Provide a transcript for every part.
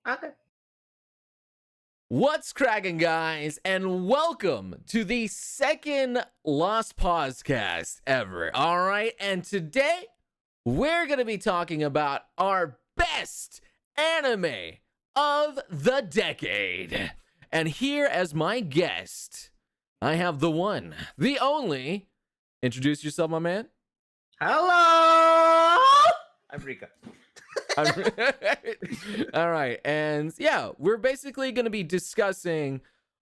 Okay. What's cracking, guys, and welcome to the second Lost Pausecast ever. All right, and today we're going to be talking about our best anime of the decade. And here as my guest, I have the one, the only. Introduce yourself, my man. Hello! I'm Rika. All right, and yeah, we're basically going to be discussing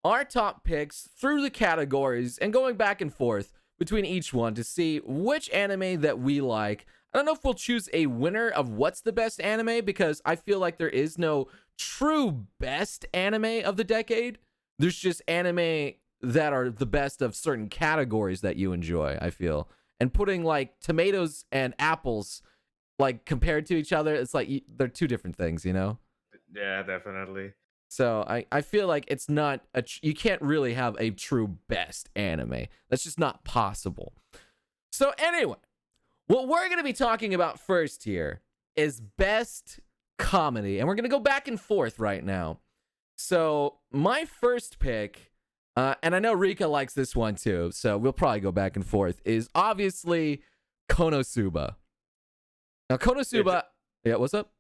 our top picks through the categories and going back and forth between each one to see which anime that we like. I don't know if we'll choose a winner of what's the best anime, because I feel like there is no true best anime of the decade. There's just anime that are the best of certain categories that you enjoy, I feel. And putting like tomatoes and apples like compared to each other, it's like they're two different things, you know? Yeah, definitely. So I feel like it's not you can't really have a true best anime. That's just not possible. So anyway, what we're going to be talking about first here is best comedy, and we're going to go back and forth right now. So my first pick, and I know Rika likes this one too, so we'll probably go back and forth, is obviously Konosuba. Now, Konosuba... Yeah, what's up?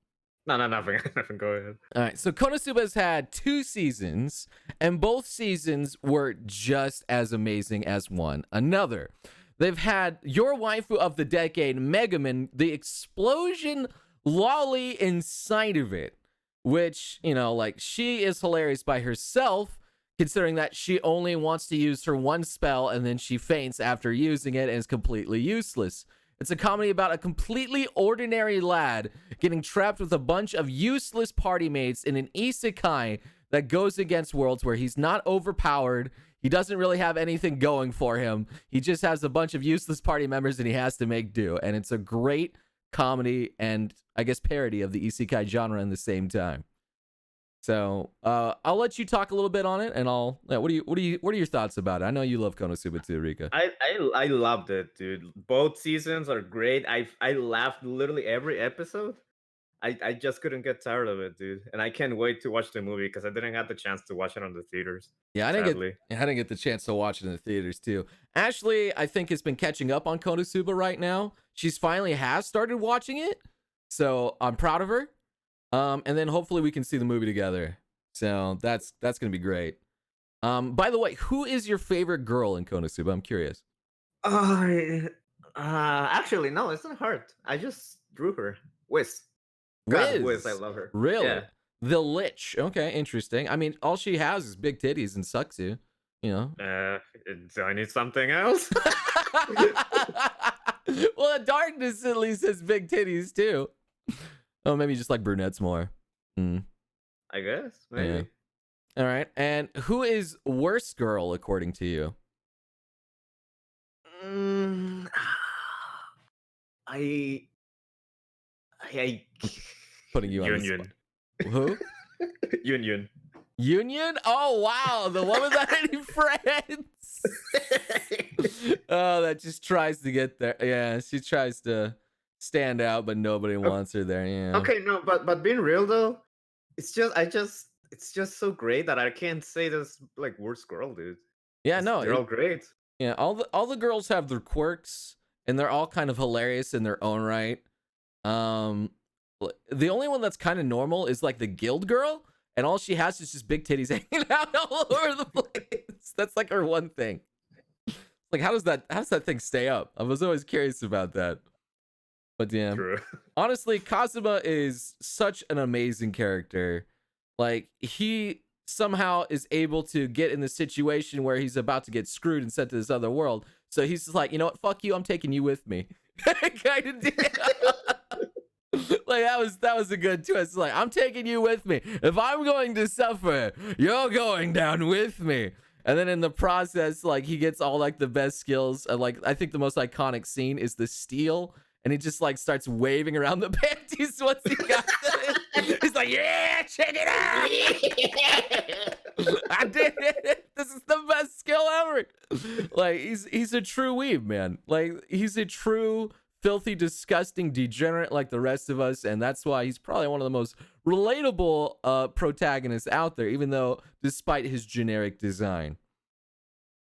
No, nothing. Nothing. Go ahead. All right, so Konosuba's had 2 seasons, and both seasons were just as amazing as one another. They've had your waifu of the decade, Megumin, the explosion lolly inside of it, which, you know, like, she is hilarious by herself, considering that she only wants to use her one spell, and then she faints after using it and is completely useless. It's a comedy about a completely ordinary lad getting trapped with a bunch of useless party mates in an isekai that goes against worlds where he's not overpowered. He doesn't really have anything going for him. He just has a bunch of useless party members and he has to make do. And it's a great comedy and, I guess, parody of the isekai genre in the same time. So I'll let you talk a little bit on it, and what are your thoughts about it? I know you love Konosuba too, Rika. I loved it, dude. Both seasons are great. I laughed literally every episode. I just couldn't get tired of it, dude. And I can't wait to watch the movie because I didn't have the chance to watch it on the theaters. Yeah, sadly. I didn't get the chance to watch it in the theaters too. Ashley, I think, has been catching up on Konosuba right now. She's finally has started watching it, so I'm proud of her. And then hopefully we can see the movie together. So that's gonna be great. By the way, who is your favorite girl in Konosuba? I'm curious. Actually, no, it's not hard. I just drew her. Wiz. God, Wiz, I Wiz. love her. Really? Yeah. The Lich. Okay, interesting. I mean, all she has is big titties and sucks you. You know. Do I need something else? Well, the darkness at least has big titties too. Oh, maybe you just like brunettes more. I guess. Maybe. Yeah. All right. And who is worst girl according to you? I Putting you on the Union. spot. Who? Union. Union? Oh wow, the one without any friends. Oh, that just tries to get there. Yeah, she tries to stand out, but nobody wants her there. Yeah. Okay, no, but being real though, it's just so great that I can't say this like worst girl, dude. Yeah, no, They're all great. yeah, all the girls have their quirks, and they're all kind of hilarious in their own right. The only one that's kind of normal is like the guild girl, and all she has is just big titties hanging out all over the place. That's like her one thing. Like, how does that thing stay up? I was always curious about that. But yeah, True. honestly, Kazuma is such an amazing character. Like, he somehow is able to get in the situation where he's about to get screwed and sent to this other world. So he's just like, you know what? Fuck you. I'm taking you with me. Kind of deal. Like, that was a good twist. Like, I'm taking you with me. If I'm going to suffer, you're going down with me. And then in the process, like, he gets all like the best skills. And like, I think the most iconic scene is the steel. And he just like starts waving around the panties once he got it. He's like, yeah, check it out. I did it. This is the best skill ever. Like, he's a true weeb, man. Like, he's a true filthy, disgusting degenerate like the rest of us, and that's why he's probably one of the most relatable protagonists out there, even though despite his generic design.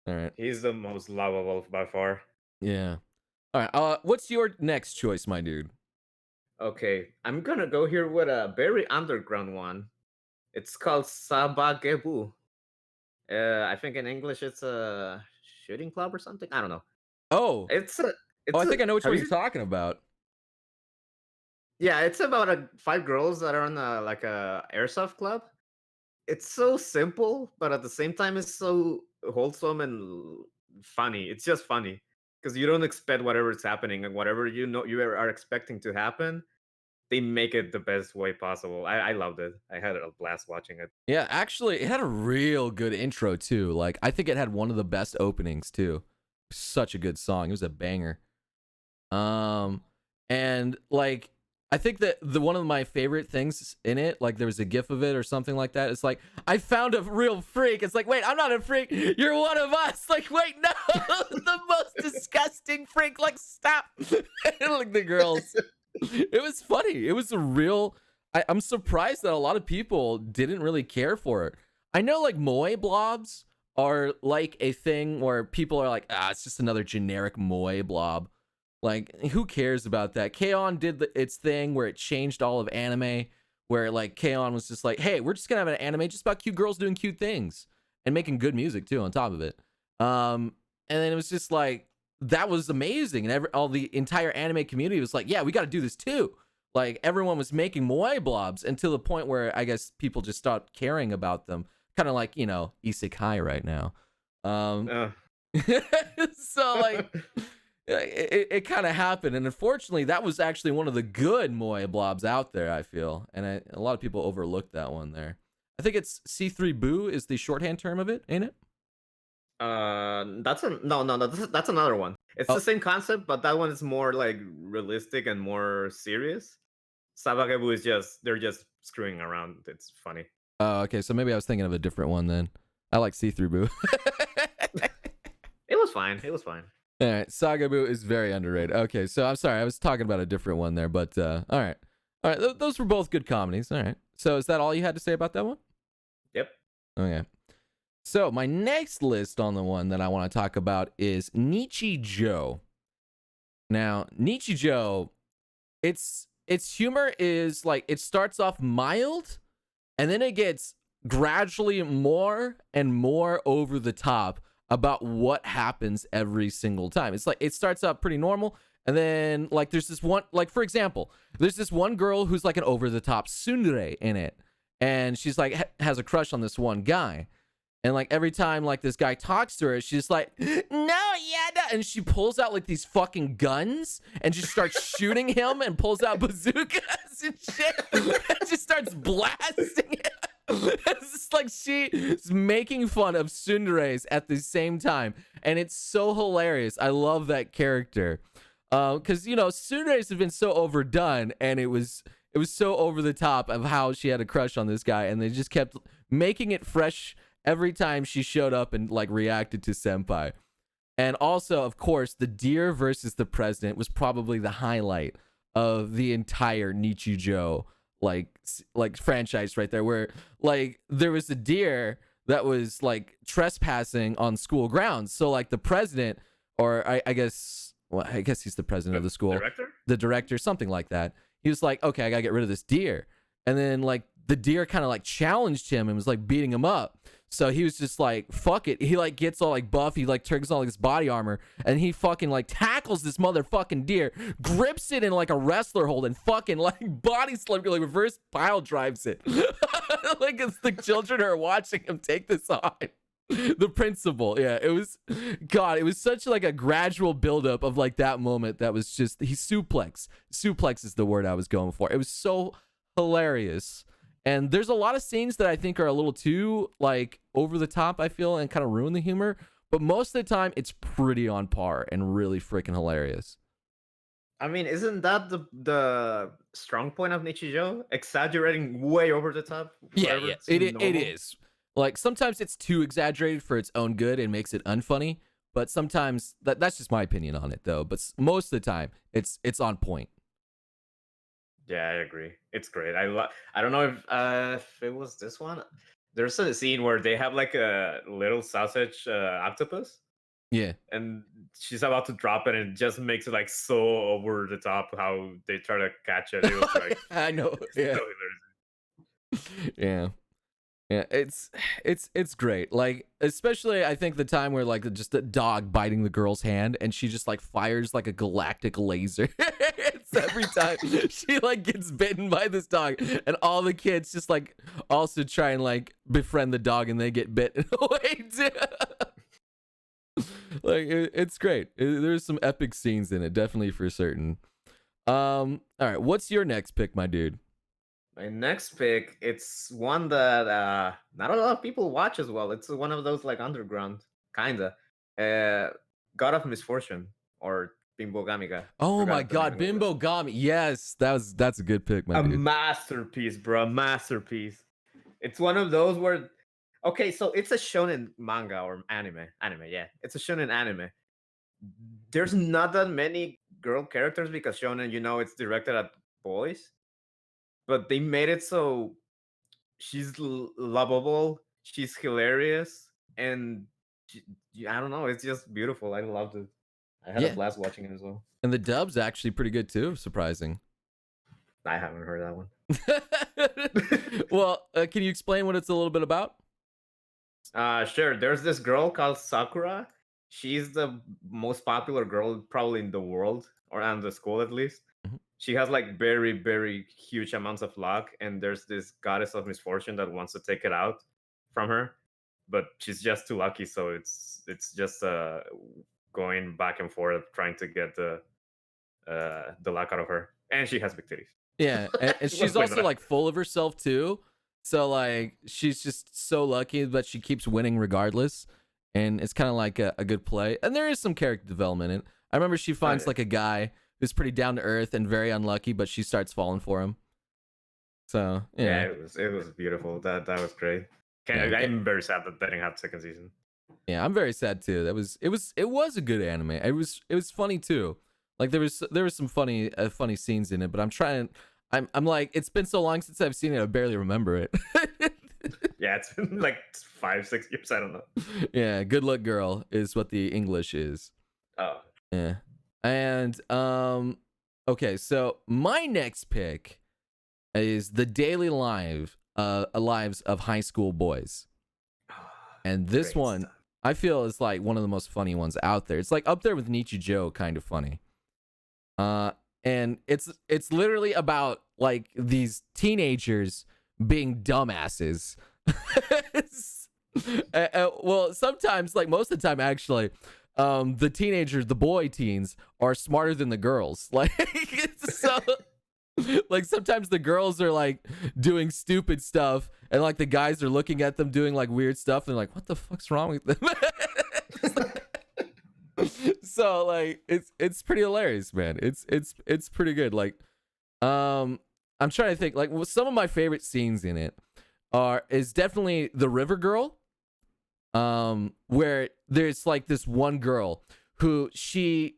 All right. He's the most lovable by far. Yeah. All right. What's your next choice, my dude? Okay, I'm gonna go here with a very underground one. It's called Sabagebu. I think in English it's a shooting club or something. I don't know. Oh, It's a oh, it's I a think I know which have one you you're seen? talking about. Yeah, it's about five girls that are in like a airsoft club. It's so simple, but at the same time, it's so wholesome and funny. It's just funny because you don't expect whatever is happening and whatever you are expecting to happen. They make it the best way possible. I loved it. I had a blast watching it. Yeah, actually, it had a real good intro too. Like, I think it had one of the best openings too. Such a good song. It was a banger. Um, and like, I think that the one of my favorite things in it, like there was a gif of it or something like that. It's like, I found a real freak. It's like, wait, I'm not a freak. You're one of us. Like, wait, no, the most disgusting freak. Like, stop. Like the girls. It was funny. It was a real. I'm surprised that a lot of people didn't really care for it. I know like moe blobs are like a thing where people are like, ah, it's just another generic moe blob. Like, who cares about that? K-On! Did its thing where it changed all of anime, where like K-On! Was just like, hey, we're just gonna have an anime just about cute girls doing cute things and making good music too on top of it. And then it was just like that was amazing, and all the entire anime community was like, yeah, we got to do this too. Like everyone was making moe blobs until the point where I guess people just stopped caring about them, kind of like isekai right now. Um, Uh, so like it kind of happened, and unfortunately that was actually one of the good moe blobs out there, I feel, and a lot of people overlooked that one there. I think it's C3 Boo is the shorthand term of it, ain't it? that's a no. That's another one. It's the Oh, same concept, but that one is more like realistic and more serious. Sabagebu is just they're just screwing around. It's funny. okay, so maybe I was thinking of a different one then. I like See-Through Boo. It was fine. It was fine. All right, Saga Boo is very underrated. Okay, so I'm sorry, I was talking about a different one there, but all right, those were both good comedies. All right, so is that all you had to say about that one? Yep. Okay. So my next list on the one that I want to talk about is Nietzsche Joe. Now, Nietzsche Joe, its humor is like it starts off mild and then it gets gradually more and more over the top about what happens every single time. It's like it starts out pretty normal and then like there's this one, like for example, there's this one girl who's like an over the top tsundere in it, and she's like has a crush on this one guy. And like every time like this guy talks to her, she's like, no, yeah, no. And she pulls out like these fucking guns and just starts shooting him and pulls out bazookas and shit and just starts blasting him. It's just like she's making fun of tsunderes at the same time. And it's so hilarious. I love that character. Because, tsunderes have been so overdone, and it was so over the top of how she had a crush on this guy. And they just kept making it fresh every time she showed up and like reacted to senpai. And also, of course, the deer versus the president was probably the highlight of the entire Nietzsche Joe like franchise right there, where like there was a deer that was like trespassing on school grounds. So like the president, or I guess, well, I guess he's the president of the school, Director? the director, something like that. He was like, okay, I gotta get rid of this deer. And then like the deer kind of like challenged him and was like beating him up. So he was just like, fuck it. He like gets all like buff. He like turns on like his body armor and he fucking like tackles this motherfucking deer, grips it in like a wrestler hold and fucking like body slam, like reverse pile drives it. Like it's the children are watching him take this on. The principal. Yeah, it was, God, it was such like a gradual buildup of like that moment that was just, he suplex. Suplex is the word I was going for. It was so hilarious. And there's a lot of scenes that I think are a little too like over the top, I feel, and kind of ruin the humor. But most of the time, it's pretty on par and really freaking hilarious. I mean, isn't that the strong point of Nichijou? Exaggerating way over the top, Yeah, whatever yeah, it's it normal. is. Like sometimes it's too exaggerated for its own good and makes it unfunny. but sometimes that's just my opinion on it though. But most of the time, it's on point. Yeah, I agree. It's great. I don't know if it was this one. There's a scene where they have like a little sausage octopus, Yeah, and she's about to drop it, and it just makes it like so over the top how they try to catch it. It was like I know. so Yeah, hilarious. yeah. Yeah, it's great. Like, especially I think the time where like just a dog biting the girl's hand and she just like fires like a galactic laser. It's every time she like gets bitten by this dog, and all the kids just like also try and like befriend the dog, and they get bitten away too. Like it's great. There's some epic scenes in it, definitely for certain. All right, what's your next pick, my dude? My next pick, it's one that not a lot of people watch as well. It's one of those like underground kinda. Uh, God of Misfortune or Bimbo Gamiga. Oh my Forgot the god, name of it. Bimbo Gami. Yes, that's a good pick, my A dude. masterpiece, bro. A masterpiece. It's one of those where, okay, so it's a shonen manga or anime. Anime, yeah. It's a shonen anime. There's not that many girl characters because shonen, it's directed at boys, but they made it so she's lovable, she's hilarious, and she, I don't know, it's just beautiful. I loved it. I had a Yeah. blast watching it as well. And the dub's actually pretty good too, surprising. I haven't heard that one. Well, can you explain what it's a little bit about? Sure. There's this girl called Sakura. She's the most popular girl probably in the world, or in the school at least. Mhm. She has like very, very huge amounts of luck, and there's this goddess of misfortune that wants to take it out from her, but she's just too lucky. So it's just going back and forth trying to get the luck out of her, and she has big titties. Yeah, and Let's she's point also that out. like full of herself too. So like she's just so lucky, but she keeps winning regardless. And it's kind of like a good play. And there is some character development in it. I remember she Oh, finds yeah. like a guy who's pretty down to earth and very unlucky, but she starts falling for him. So Yeah, yeah, it was beautiful. That was great. yeah, I'm very sad that they didn't have second season. yeah. I'm very sad too. It was a good anime. It was funny too. Like there was some funny scenes in it, but I'm like, it's been so long since I've seen it, I barely remember it. Yeah, it's been like 5, 6 years. I don't know. Yeah, good luck girl is what the English is. Oh, Yeah. And okay, so my next pick is the daily lives of high school boys. And this great one stuff. I feel is like one of the most funny ones out there. It's like up there with Nietzsche Joe kind of funny. And it's literally about like these teenagers being dumbasses. Well, sometimes, like most of the time, actually, the teenagers, the boy teens, are smarter than the girls. Like, so, like sometimes the girls are like doing stupid stuff, and like the guys are looking at them doing like weird stuff, and like, what the fuck's wrong with them? So like, it's pretty hilarious, man. It's pretty good. Like, I'm trying to think. Like, some of my favorite scenes in it is definitely the River Girl, where there's like this one girl who she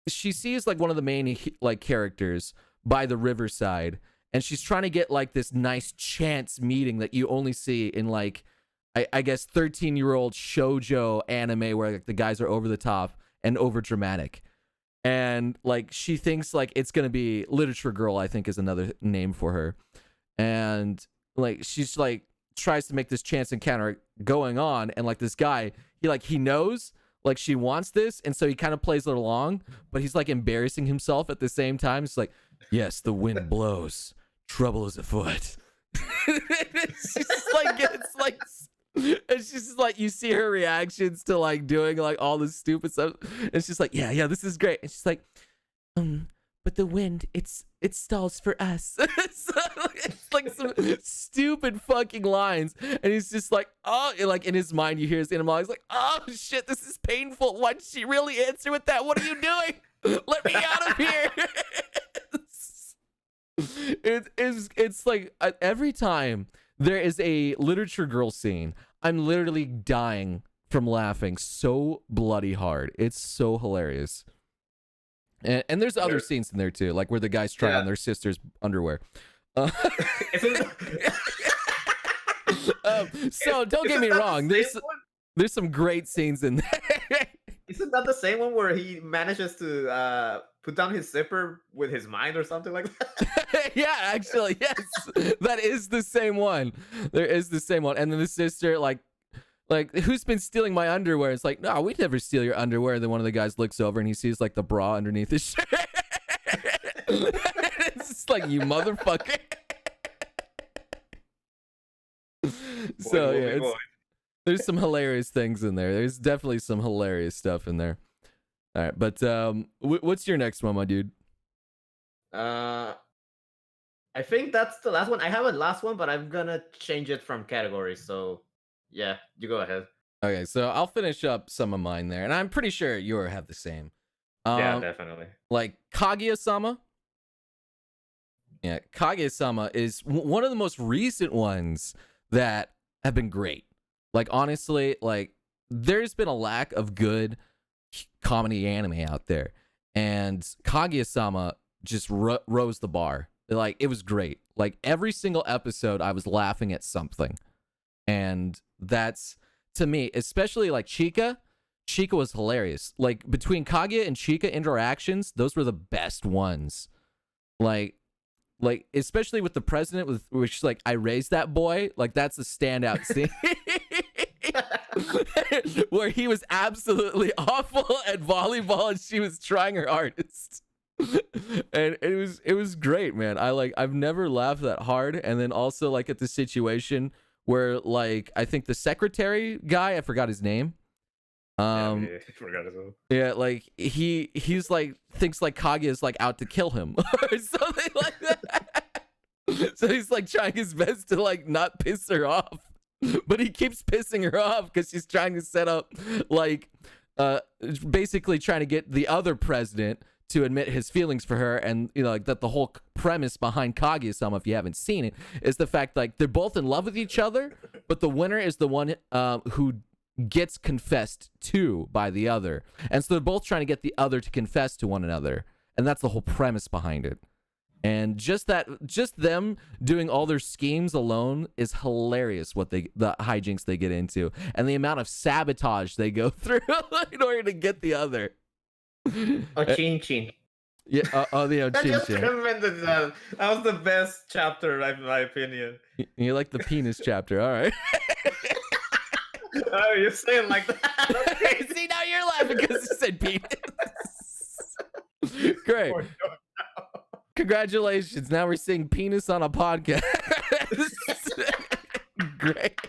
sees like one of the main like characters by the riverside, and she's trying to get like this nice chance meeting that you only see in like I guess 13-year-old shoujo anime where like the guys are over the top and over dramatic. And like she thinks like it's gonna be literature girl, I think is another name for her. And like she's like tries to make this chance encounter going on, and like this guy, he knows like she wants this, and so he kind of plays it along, but he's like embarrassing himself at the same time. It's like, yes, the wind blows, trouble is afoot. It's just like you see her reactions to like doing like all this stupid stuff. It's just like, yeah, this is great. And she's like, but the wind, it stalls for us. So, it's like some stupid fucking lines, and he's just like, oh, like in his mind you hear his inner monologue. He's like, oh shit, this is painful. Why did she really answer with that? What are you doing? Let me out of here. It's like every time there is a literature girl scene, I'm literally dying from laughing so bloody hard. It's so hilarious. And there's other scenes in there too, like where the guys try on their sister's underwear. So don't get me wrong. There's some great scenes in there. Isn't that the same one where he manages to put down his zipper with his mind or something like that? Yeah, actually, yes. That is the same one. There is the same one. And then the sister, like, who's been stealing my underwear? It's like, no, we'd never steal your underwear. And then one of the guys looks over and he sees like the bra underneath his shirt. It's just like, you motherfucker. So yeah, there's some hilarious things in there. There's definitely some hilarious stuff in there. All right, but what's your next one, my dude? I think that's the last one. I have a last one, but I'm gonna change it from categories. So yeah, you go ahead. Okay, so I'll finish up some of mine there, and I'm pretty sure you have the same. Yeah, definitely. Like Kaguya-sama. Yeah, Kaguya-sama is one of the most recent ones that have been great. Like, honestly, like, there's been a lack of good comedy anime out there, and Kaguya-sama just rose the bar. Like, it was great. Like, every single episode I was laughing at something, and that's, to me, especially like Chika was hilarious. Like, between Kaguya and Chika interactions, those were the best ones. Like especially with the president, with which, like, I raised that boy, like, that's a standout scene. Where he was absolutely awful at volleyball and she was trying her hardest. And it was great, man. I've never laughed that hard. And then also, like, at the situation where, like, I think the secretary guy, I forgot his name. I forgot as well. Yeah, like he's like thinks like Kaguya is like out to kill him or something like that. So he's like trying his best to like not piss her off, but he keeps pissing her off because she's trying to set up like basically trying to get the other president to admit his feelings for her. And you know, like, that the whole premise behind Kaguya-sama, if you haven't seen it, is the fact like they're both in love with each other, but the winner is the one who gets confessed to by the other. And so they're both trying to get the other to confess to one another. And that's the whole premise behind it. And just them doing all their schemes alone is hilarious, the hijinks they get into and the amount of sabotage they go through in order to get the other. Oh, Chin Chin. Yeah, I just recommended that. That was the best chapter, in my opinion. You like the penis chapter, all right. Oh, you're saying like that? See, now you're laughing because you said penis. Great. Oh, no. Congratulations. Now we're seeing penis on a podcast. Great.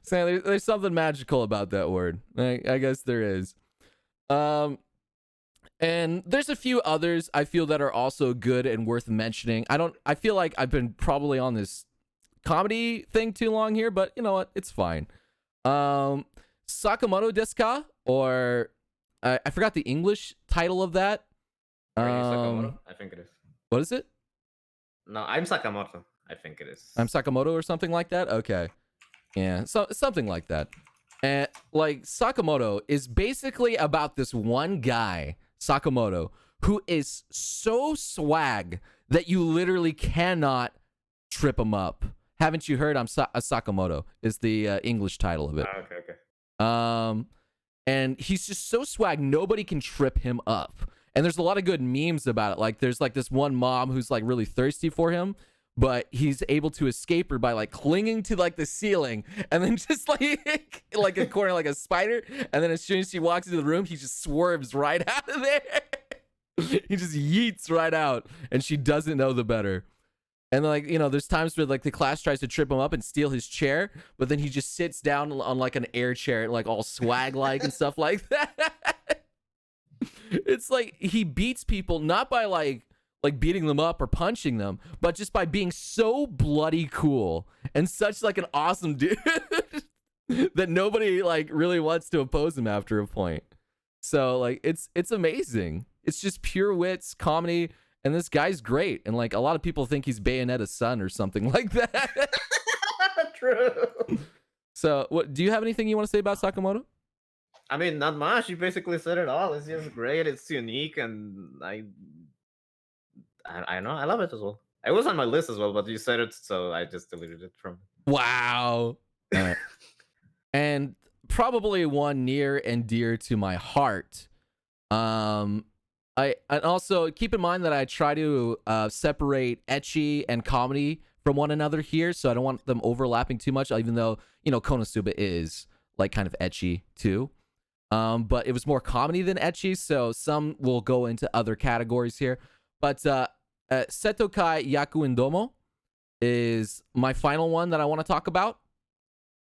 So there's something magical about that word. I guess there is. And there's a few others I feel that are also good and worth mentioning. I feel like I've been probably on this comedy thing too long here, but you know what? It's fine. Sakamoto desu ka? Or I forgot the English title of that. Sakamoto? I think it is. What is it? No, I'm Sakamoto. I think it is. I'm Sakamoto or something like that? Okay. Yeah, so something like that. And like Sakamoto is basically about this one guy, Sakamoto, who is so swag that you literally cannot trip him up. Haven't you heard? I'm Sakamoto is the English title of it. Okay. And he's just so swag, nobody can trip him up. And there's a lot of good memes about it. Like, there's like this one mom who's like really thirsty for him, but he's able to escape her by like clinging to like the ceiling and then just like a corner like a spider. And then as soon as she walks into the room, he just swerves right out of there. He just yeets right out, and she doesn't know the better. And like, you know, there's times where like the class tries to trip him up and steal his chair, but then he just sits down on like an air chair, like all swag like and stuff like that. It's like he beats people not by like beating them up or punching them, but just by being so bloody cool and such like an awesome dude that nobody like really wants to oppose him after a point. So like it's amazing. It's just pure wits, comedy. And this guy's great. And like a lot of people think he's Bayonetta's son or something like that. True. So, what do you have anything you want to say about Sakamoto? I mean, not much. You basically said it all. It's just great. It's unique, and I know I love it as well. It was on my list as well, but you said it, so I just deleted it from. Wow. All right. And probably one near and dear to my heart. And also keep in mind that I try to separate ecchi and comedy from one another here, so I don't want them overlapping too much. Even though Konosuba is like kind of ecchi too, but it was more comedy than ecchi, so some will go into other categories here. But Setokai Yaku Indomo is my final one that I want to talk about.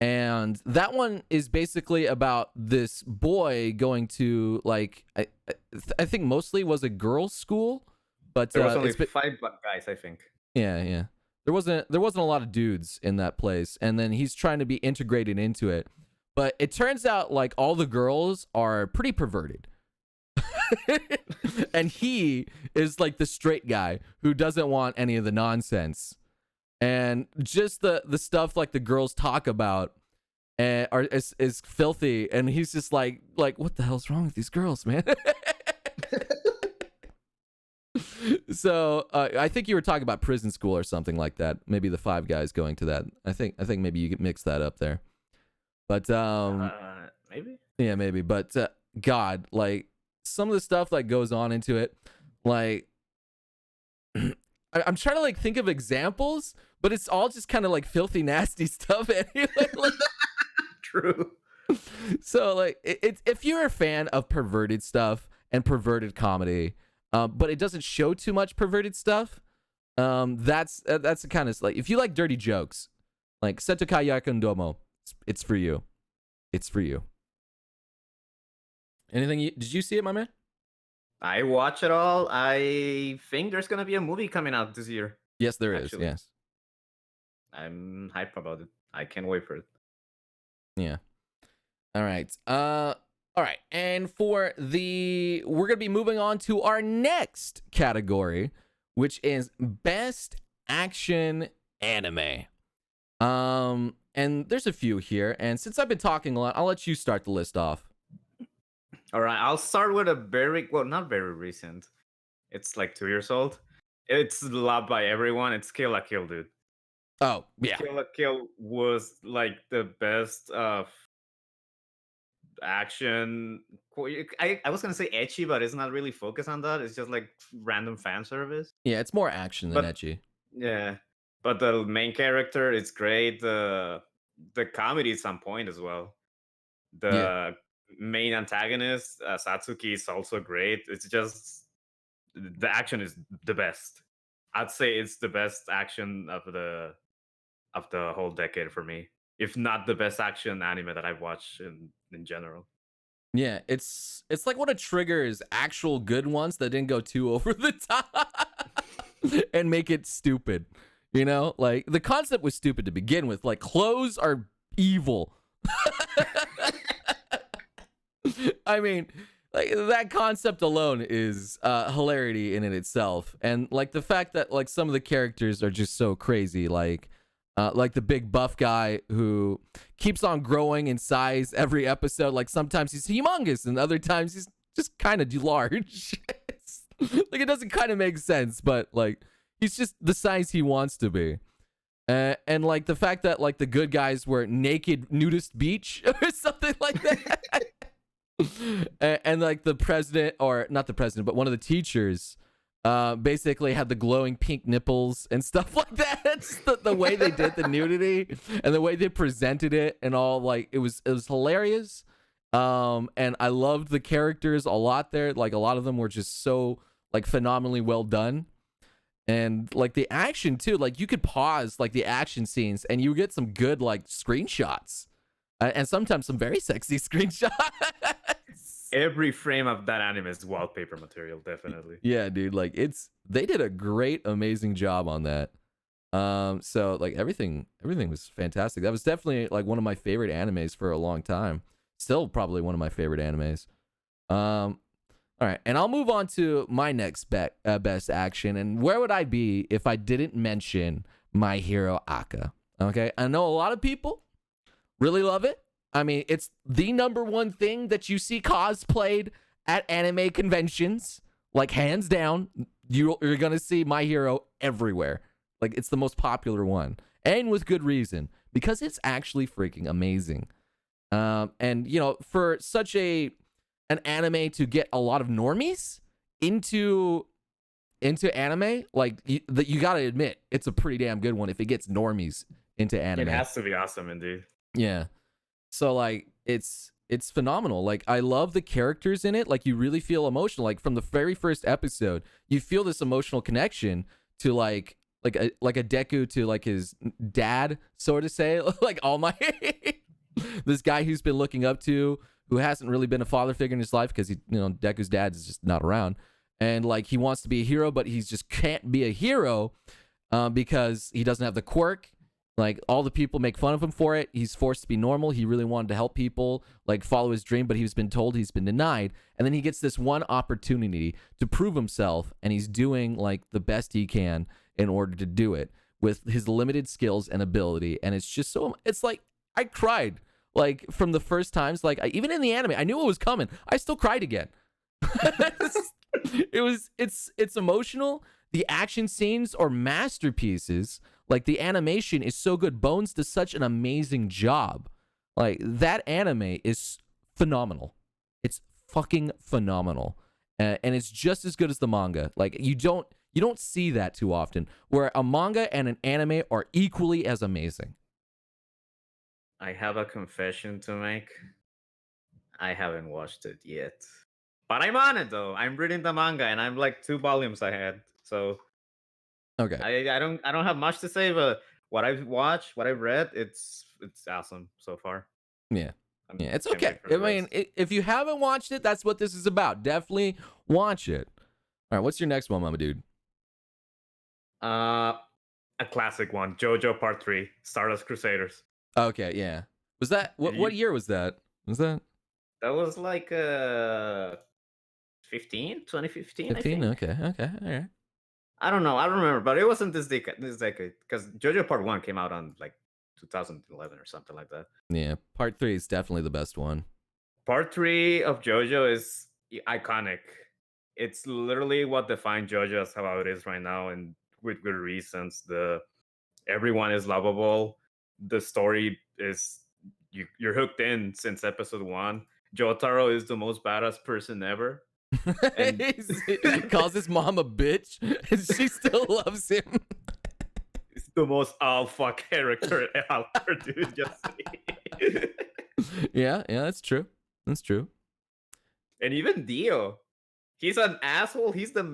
And that one is basically about this boy going to like I think mostly was a girls' school, but there was only five guys, I think. Yeah. There wasn't a lot of dudes in that place, and then he's trying to be integrated into it. But it turns out like all the girls are pretty perverted. And he is like the straight guy who doesn't want any of the nonsense. And just the stuff like the girls talk about is filthy, and he's just like what the hell's wrong with these girls, man? So I think you were talking about prison school or something like that. Maybe the five guys going to that. I think maybe you could mix that up there. But Maybe. Yeah, maybe. But God, like some of the stuff that goes on into it, like I'm trying to like think of examples, but it's all just kind of like filthy, nasty stuff anyway. Like, true. So like it's if you're a fan of perverted stuff and perverted comedy, but it doesn't show too much perverted stuff, that's the kind of like if you like dirty jokes, like Setokai Yakundomo, it's for you. It's for you. Anything? Did you see it, my man? I watch it all. I think there's gonna be a movie coming out this year. Yes, there is. Yes, I'm hyped about it. I can't wait for it. Yeah. All right. All right. And we're gonna be moving on to our next category, which is best action anime. And there's a few here, and since I've been talking a lot, I'll let you start the list off. All right, I'll start with a not very recent. It's like 2 years old. It's loved by everyone. It's Kill la Kill, dude. Oh, yeah. Kill la Kill was like the best action. I was gonna say ecchi, but it's not really focused on that. It's just like random fan service. Yeah, it's more action than ecchi. Yeah, but the main character is great. The comedy is on point as well. The main antagonist, Satsuki, is also great. It's just the action is the best. I'd say it's the best action of the whole decade for me, if not the best action anime that I've watched in general. Yeah, it's like what triggers actual good ones that didn't go too over the top and make it stupid. You know, like the concept was stupid to begin with. Like clothes are evil. I mean, like that concept alone is hilarity in it itself, and like the fact that like some of the characters are just so crazy, like the big buff guy who keeps on growing in size every episode. Like sometimes he's humongous, and other times he's just kind of large. Like it doesn't kind of make sense, but like he's just the size he wants to be. And like the fact that like the good guys were naked nudist beach or something like that. And like the president, or not the president, but one of the teachers basically had the glowing pink nipples and stuff like that. It's the way they did the nudity and the way they presented it and all, like it was hilarious. And I loved the characters a lot there. Like a lot of them were just so like phenomenally well done. And like the action too, like you could pause like the action scenes and you get some good like screenshots and sometimes some very sexy screenshots. Every frame of that anime is wallpaper material, definitely. Yeah, dude, like they did a great, amazing job on that. So like everything was fantastic. That was definitely like one of my favorite animes for a long time. Still probably one of my favorite animes. All right, and I'll move on to my next best action. And where would I be if I didn't mention My Hero Aka? Okay, I know a lot of people Really love it. I mean, it's the number one thing that you see cosplayed at anime conventions. Like, hands down, you're going to see My Hero everywhere. Like, it's the most popular one. And with good reason, because it's actually freaking amazing. And, you know, for such an anime to get a lot of normies into anime, like, you got to admit, it's a pretty damn good one if it gets normies into It anime. has to be awesome, indeed. Yeah. So like it's phenomenal. Like I love the characters in it. Like you really feel emotional. Like from the very first episode, you feel this emotional connection to like a Deku to like his dad, so to say. Like All Might, this guy who's been looking up to, who hasn't really been a father figure in his life because Deku's dad is just not around, and like he wants to be a hero, but he just can't be a hero because he doesn't have the quirk. Like all the people make fun of him for it. He's forced to be normal. He really wanted to help people, like follow his dream, but he's been told, he's been denied. And then he gets this one opportunity to prove himself, and he's doing like the best he can in order to do it with his limited skills and ability. And it's just so, it's like I cried like from the first times. Like even in the anime, I knew it was coming. I still cried again. It's emotional. The action scenes are masterpieces. Like the animation is so good. Bones does such an amazing job. Like that anime is phenomenal. It's fucking phenomenal, and it's just as good as the manga. Like you don't see that too often, where a manga and an anime are equally as amazing. I have a confession to make. I haven't watched it yet. But I'm on it though. I'm reading the manga and I'm like 2 volumes ahead. So Okay. I don't have much to say, but what I've watched, what I've read, it's awesome so far. Yeah. I Yeah, it's can't okay. wait for I the mean, rest. if you haven't watched it, that's what this is about. Definitely watch it. All right, what's your next one, Mama Dude? Uh a classic one, JoJo Part 3, Stardust Crusaders. Okay, yeah. Was that Did what you year was that? Was that That was like 2015, I 15? think. Okay, okay, all right. I don't know. I don't remember, but it wasn't this decade because JoJo Part 1 came out on like 2011 or something like that. Yeah, part 3 is definitely the best one. Part 3 of JoJo is iconic. It's literally what defined JoJo as how it is right now, and with good reasons. The Everyone is lovable. The story is you're hooked in since episode 1. Jotaro is the most badass person ever, and He calls his mom a bitch, and she still loves him. it's the most alpha character out there, dude. Just Yeah, that's true. That's true. and even Dio, he's an asshole. He's the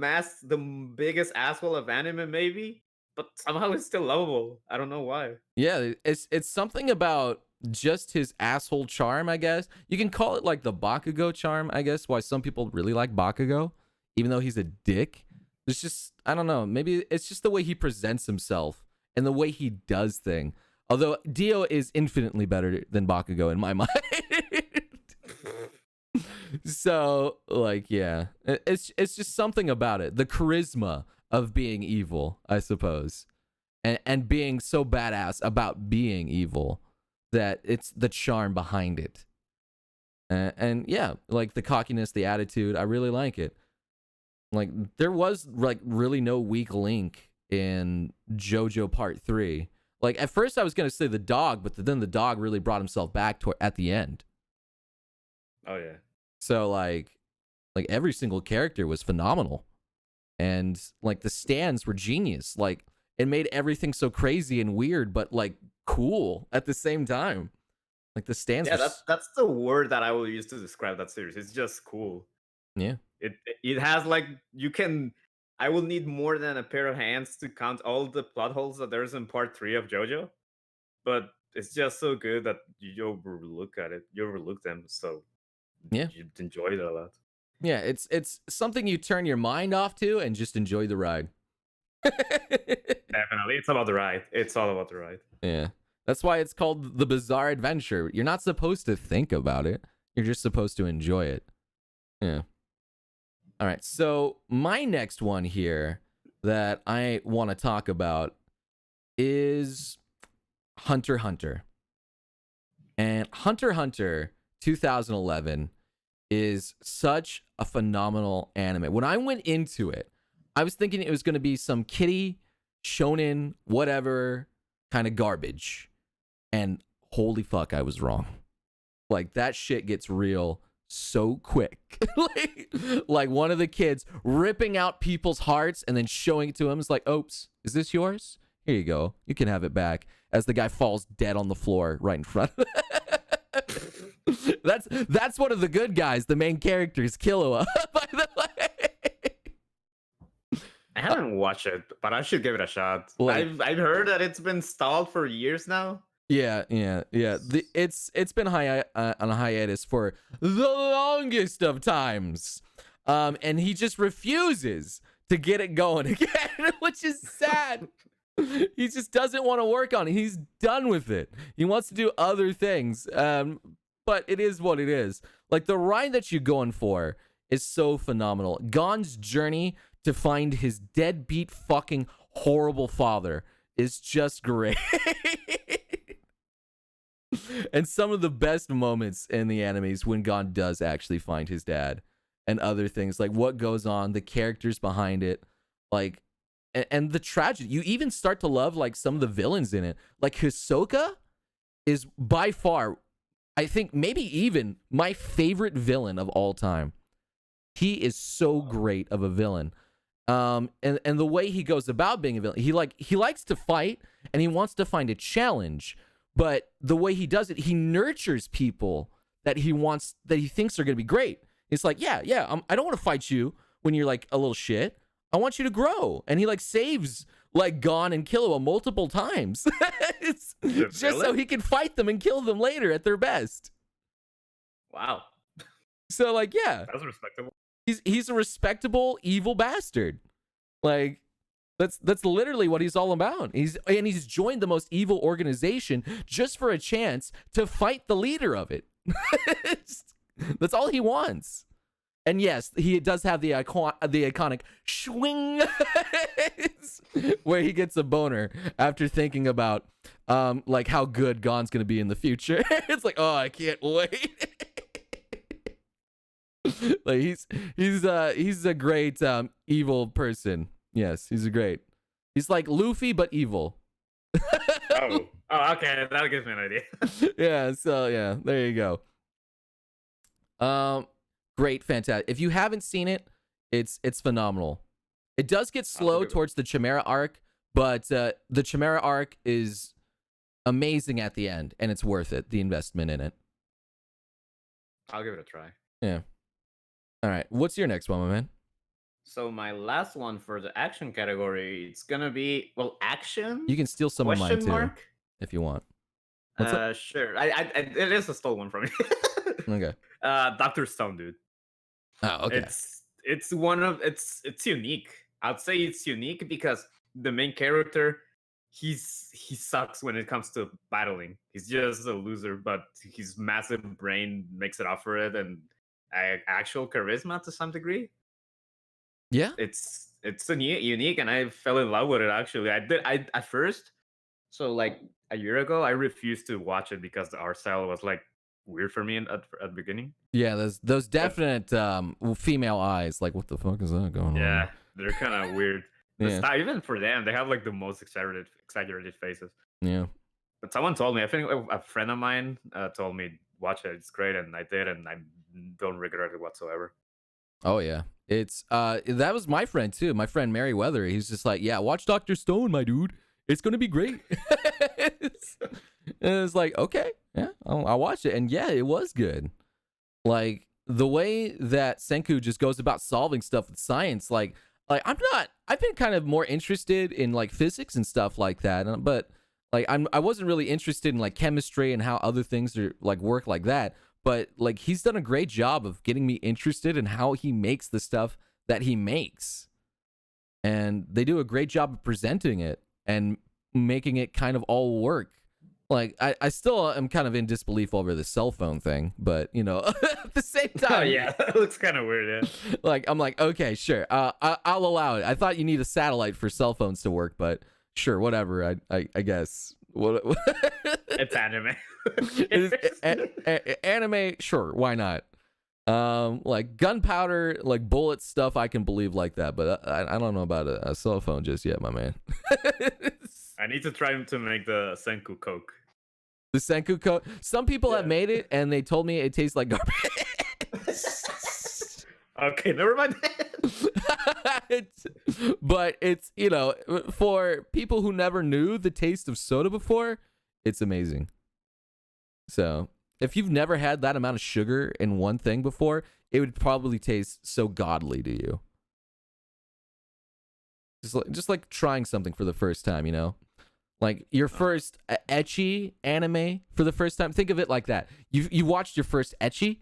biggest asshole of anime, maybe, but somehow he's still lovable. I don't know why. Yeah, it's something about just his asshole charm, I guess. You can call it like the Bakugo charm, I guess, why some people really like Bakugo, even though he's a dick. It's just, I don't know, maybe it's just the way he presents himself and the way he does things. Although Dio is infinitely better than Bakugo in my mind. So, like, yeah. It's just something about it. The charisma of being evil, I suppose. And being so badass about being evil that it's the charm behind it. And yeah, like the cockiness, the attitude, I really like it. Like there was like really no weak link in JoJo Part 3. Like at first I was going to say the dog, but then the dog really brought himself back at the end. Oh yeah. So like every single character was phenomenal. And like the stands were genius. Like it made everything so crazy and weird, but like cool at the same time. Like the stands Yeah, were, that's the word that I will use to describe that series. It's just cool. yeah. It has like you can. I will need more than a pair of hands to count all the plot holes that there's in part 3 of JoJo, but it's just so good that you overlook at it. You overlook them, so Yeah. you enjoy it a lot. Yeah, it's something you turn your mind off to and just enjoy the ride. Definitely, it's about the ride. It's all about the ride. Yeah. That's why it's called the bizarre adventure. You're not supposed to think about it. You're just supposed to enjoy it. Yeah. All right. So, my next one here that I want to talk about is Hunter x Hunter. Hunter x Hunter 2011 is such a phenomenal anime. When I went into it, I was thinking it was going to be some kiddie, shonen, whatever kind of garbage. And holy fuck, I was wrong. Like, that shit gets real so quick. like one of the kids ripping out people's hearts and then showing it to him. It's like, oops, is this yours? Here you go. You can have it back. As the guy falls dead on the floor right in front of That's one of the good guys, the main characters, Killua, by the way. I haven't watched it, but I should give it a shot. Like, I've heard that it's been stalled for years now. Yeah. It's been on a hiatus for the longest of times, and he just refuses to get it going again, which is sad. He just doesn't want to work on it. He's done with it. He wants to do other things. But it is what it is. Like, the ride that you're going for is so phenomenal. Gon's journey to find his deadbeat fucking horrible father is just great. And some of the best moments in the animes when Gon does actually find his dad and other things, like what goes on, the characters behind it, like, and the tragedy. You even start to love like some of the villains in it. Like Hisoka is by far, I think maybe even my favorite villain of all time. He is so great of a villain. And the way he goes about being a villain, he likes to fight and he wants to find a challenge, but the way he does it, he nurtures people that he thinks are going to be great. It's like, yeah, I don't want to fight you when you're like a little shit. I want you to grow. And he like saves like Gon and Killua multiple times. It's just so he can fight them and kill them later at their best. Wow. So like, yeah, that's respectable. He's a respectable evil bastard. Like, that's literally what he's all about. He's joined the most evil organization just for a chance to fight the leader of it. That's all he wants. And yes, he does have the iconic swing where he gets a boner after thinking about like how good Gon's gonna be in the future. It's like, oh, I can't wait. Like he's a great evil person. Yes, he's he's like Luffy but evil. oh, okay, that gives me an idea. Yeah, so yeah, there you go. Great, fantastic. If you haven't seen it, it's phenomenal. It does get slow towards the Chimera arc, but the Chimera arc is amazing at the end, and it's worth it, the investment in it. I'll give it a try. Yeah. All right, what's your next one, my man? So my last one for the action category, it's gonna be, well, action. You can steal some of mine too, if you want. Sure. It is a stolen one from me. Okay. Dr. Stone, dude. Oh, okay. It's it's unique. I'd say it's unique because the main character, he sucks when it comes to battling. He's just a loser, but his massive brain makes it up for it, and actual charisma to some degree. Yeah, it's unique, and I fell in love with it. Actually, I at first, so like a year ago, I refused to watch it because the art style was like weird for me at the beginning. Yeah, those definite female eyes. Like, what the fuck is that going on? Yeah, they're kind of weird. Yeah. Style, even for them, they have like the most exaggerated faces. Yeah. But someone told me, I think a friend of mine told me, watch it, it's great, and I did, and I don't regret it whatsoever. Oh yeah, it's that was my friend too. My friend Merriweather. He's just like, yeah, watch Dr. Stone, my dude. It's gonna be great. And it's like, okay, yeah, I'll watch it. And yeah, it was good. Like the way that Senku just goes about solving stuff with science. Like I've been kind of more interested in like physics and stuff like that, but like I wasn't really interested in like chemistry and how other things are like work like that. But like he's done a great job of getting me interested in how he makes the stuff that he makes. And they do a great job of presenting it and making it kind of all work. Like I still am kind of in disbelief over the cell phone thing, but you know, at the same time, oh yeah, it looks kind of weird. Yeah, like I'm like, okay, sure, I'll allow it. I thought you need a satellite for cell phones to work, but sure, whatever. I guess What? It's anime. Anime, sure, why not? Like gunpowder, like bullet stuff, I can believe like that, but I don't know about a cell phone just yet, my man. I need to try to make the Senku Coke. The Senku Coke. Some people have Yeah. made it, and they told me it tastes like garbage. Okay, never mind. But it's, you know, for people who never knew the taste of soda before, it's amazing. So if you've never had that amount of sugar in one thing before, it would probably taste so godly to you. Just like trying something for the first time, you know? Like your first ecchi anime for the first time. Think of it like that. You watched your first ecchi,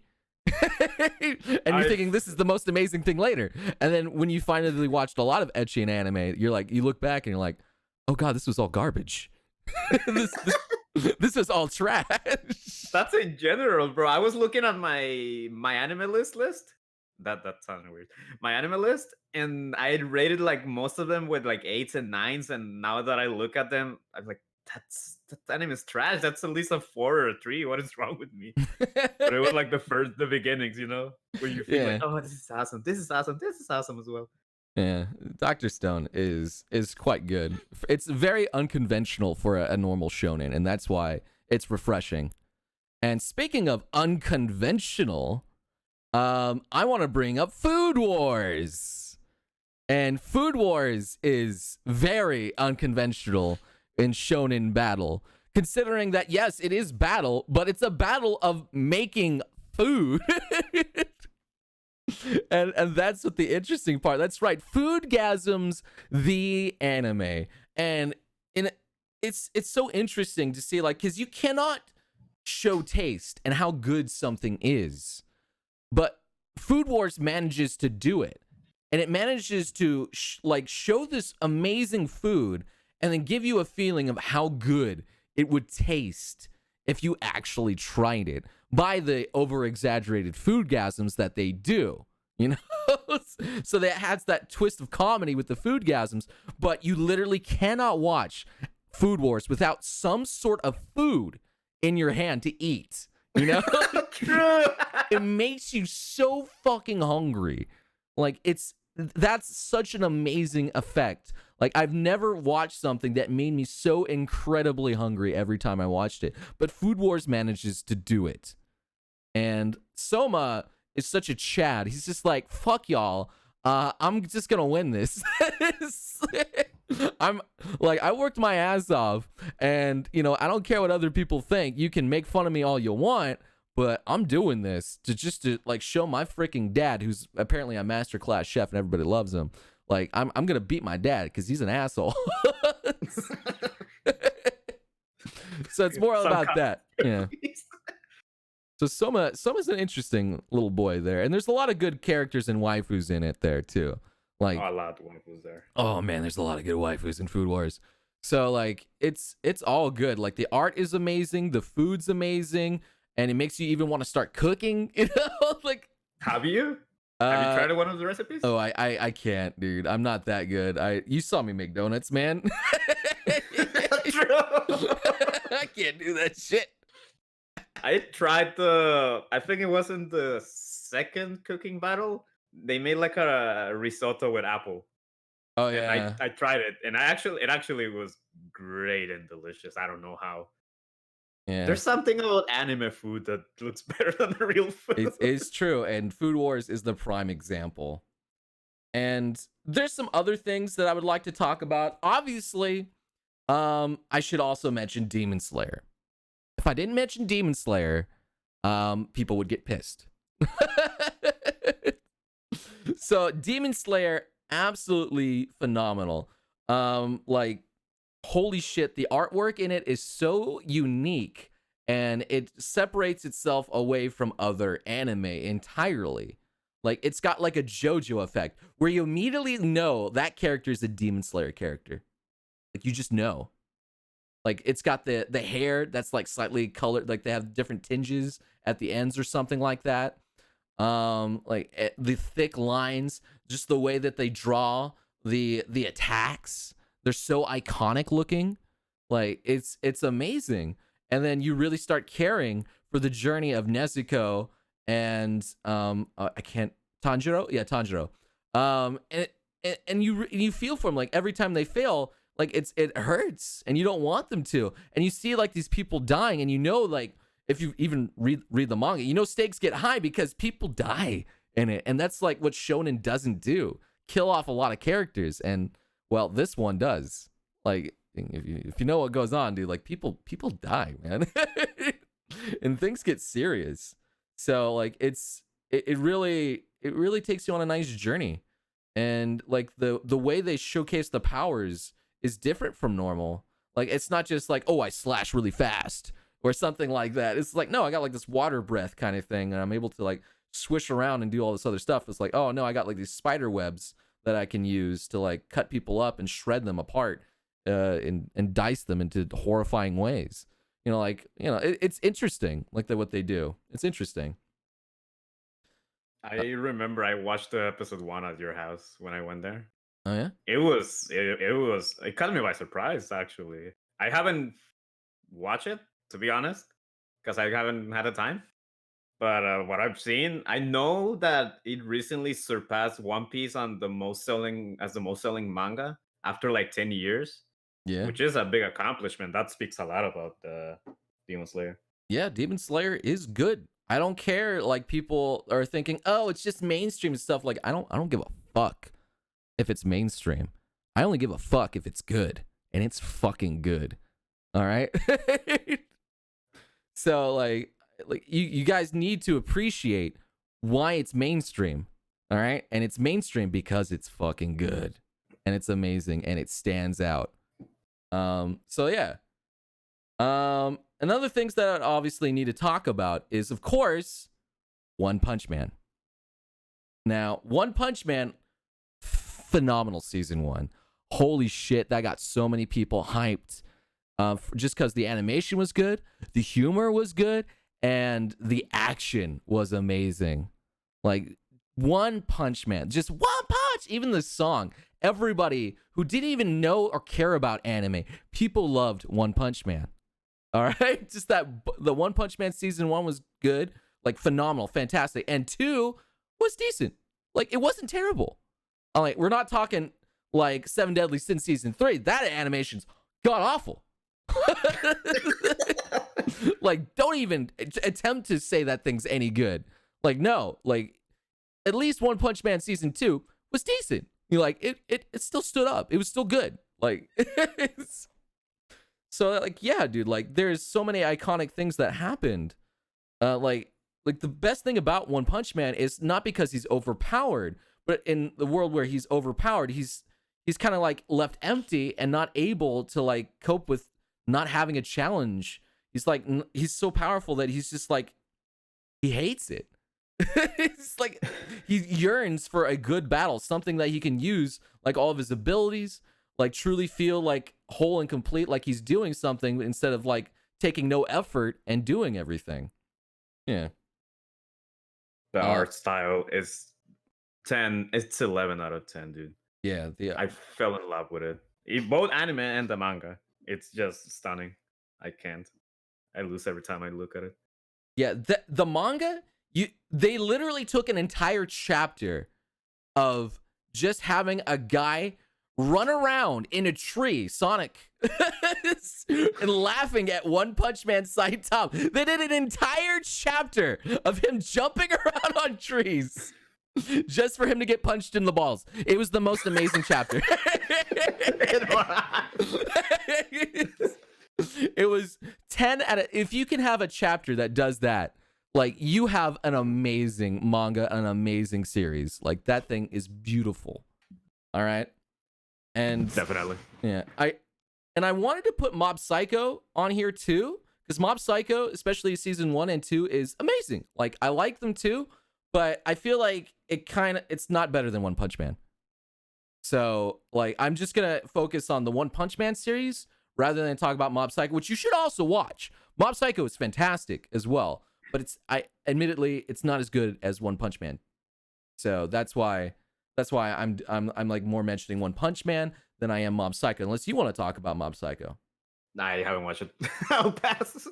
and you're thinking this is the most amazing thing later. And then when you finally watched a lot of ecchi and anime, you're like, you look back and you're like, oh god, this was all garbage. This is all trash. That's in general, bro. I was looking at my anime list. That sounded weird. My anime list, and I had rated like most of them with like 8s and 9s, and now that I look at them, I'm like, that anime is trash. That's at least a 4 or a 3. What is wrong with me? But it was like the beginnings, you know, where you feel like, oh, this is awesome, this is awesome, this is awesome as well. Yeah, Dr. Stone is quite good. It's very unconventional for a normal shonen, and that's why it's refreshing. And speaking of unconventional, I want to bring up Food Wars. And Food Wars is very unconventional in shonen battle, considering that, yes, it is battle, but it's a battle of making food. and that's what the interesting part. That's right, Foodgasms, the anime. And it's so interesting to see, like, because you cannot show taste and how good something is, but Food Wars manages to do it, and it manages to show this amazing food and then give you a feeling of how good it would taste if you actually tried it by the over-exaggerated foodgasms that they do, you know? So that has that twist of comedy with the foodgasms, but you literally cannot watch Food Wars without some sort of food in your hand to eat, you know? True. It makes you so fucking hungry. Like, that's such an amazing effect. Like, I've never watched something that made me so incredibly hungry every time I watched it, but Food Wars manages to do it. And Soma is such a Chad. He's just like, fuck y'all. I'm just gonna win this. I'm like, I worked my ass off, and you know, I don't care what other people think. You can make fun of me all you want, but I'm doing this to like show my freaking dad, who's apparently a master class chef and everybody loves him. Like, I'm gonna beat my dad because he's an asshole. So it's more about that. Yeah. So Soma's an interesting little boy there, and there's a lot of good characters and waifus in it there too. Like, a lot of waifus there. Oh man, there's a lot of good waifus in Food Wars. So like, it's all good. Like, the art is amazing, the food's amazing, and it makes you even want to start cooking. You know, like, have you tried one of the recipes? Oh, I can't, dude. I'm not that good. You saw me make donuts, man. I can't do that shit. I tried I think it wasn't the second cooking battle. They made like a risotto with apple. Oh And yeah. I tried it, and it actually was great and delicious. I don't know how. Yeah. There's something about anime food that looks better than the real food. It's true, and Food Wars is the prime example. And there's some other things that I would like to talk about. Obviously, I should also mention Demon Slayer. If I didn't mention Demon Slayer, people would get pissed. So Demon Slayer, absolutely phenomenal. Like, holy shit, the artwork in it is so unique, and it separates itself away from other anime entirely. Like, it's got like a JoJo effect where you immediately know that character is a Demon Slayer character. Like, you just know. Like, it's got the hair that's like slightly colored, like they have different tinges at the ends or something like that. Like the thick lines, just the way that they draw the attacks, they're so iconic looking. Like it's amazing. And then you really start caring for the journey of Nezuko and I can't Tanjiro? Yeah, Tanjiro. And you feel for them like every time they fail, like it hurts and you don't want them to. And you see like these people dying and you know like if you even read the manga, you know stakes get high because people die in it. And that's like what shonen doesn't do. Kill off a lot of characters and well, this one does. Like if you know what goes on, dude, like people die, man. And things get serious. So like it really takes you on a nice journey. And like the way they showcase the powers is different from normal. Like it's not just like, oh, I slash really fast or something like that. It's like, no, I got like this water breath kind of thing and I'm able to like swish around and do all this other stuff. It's like, oh no, I got like these spider webs that I can use to like cut people up and shred them apart and dice them into horrifying ways. It's interesting like what they do. It's interesting. I remember I watched the episode 1 at your house when I went there. Oh yeah? It caught me by surprise actually. I haven't watched it to be honest because I haven't had the time. But what I've seen, I know that it recently surpassed One Piece on the most selling manga after like 10 years, Yeah. which is a big accomplishment. That speaks a lot about the Demon Slayer. Yeah, Demon Slayer is good. I don't care like people are thinking, "Oh, it's just mainstream stuff." Like I don't give a fuck if it's mainstream. I only give a fuck if it's good, and it's fucking good. All right? So like you guys need to appreciate why it's mainstream. All right? And it's mainstream because it's fucking good. And it's amazing and it stands out. So yeah. Another things that I obviously need to talk about is, of course, One Punch Man. Now, One Punch Man, phenomenal season 1. Holy shit, that got so many people hyped. Just because the animation was good, the humor was good, and the action was amazing. Like, One Punch Man, just one punch, even the song. Everybody who didn't even know or care about anime, people loved One Punch Man. All right, just that the One Punch Man season 1 was good, like phenomenal, fantastic, and 2 was decent. Like it wasn't terrible. Like we're not talking like Seven Deadly Sins season 3. That animation's god awful. Like don't even attempt to say that thing's any good. Like no, like at least One Punch Man season 2 was decent. You like it still stood up. It was still good. Like it's. So like yeah, dude, like there's so many iconic things that happened. Like the best thing about One Punch Man is not because he's overpowered, but in the world where he's overpowered, he's kind of like left empty and not able to like cope with not having a challenge. He's like he's so powerful that he's just like he hates it. It's like he yearns for a good battle, something that he can use like all of his abilities, like truly feel like whole and complete, like he's doing something instead of like taking no effort and doing everything. Yeah. The art style is 10. It's 11 out of 10, dude. Yeah. I fell in love with it. Both anime and the manga. It's just stunning. I can't. I lose every time I look at it. Yeah. The manga, they literally took an entire chapter of just having a guy run around in a tree, Sonic, and laughing at One Punch Man Saitama. They did an entire chapter of him jumping around on trees just for him to get punched in the balls. It was the most amazing chapter. It was 10 out of... If you can have a chapter that does that, like, you have an amazing manga, an amazing series. Like, that thing is beautiful. All right? And definitely, yeah. I wanted to put Mob Psycho on here too, because Mob Psycho, especially season 1 and 2, is amazing. Like I like them too, but I feel like it's not better than One Punch Man. So like I'm just gonna focus on the One Punch Man series rather than talk about Mob Psycho, which you should also watch. Mob Psycho is fantastic as well, but admittedly it's not as good as One Punch Man. So that's why I'm like more mentioning One Punch Man than I am Mob Psycho, unless you want to talk about Mob Psycho. I haven't watched it. I'll pass.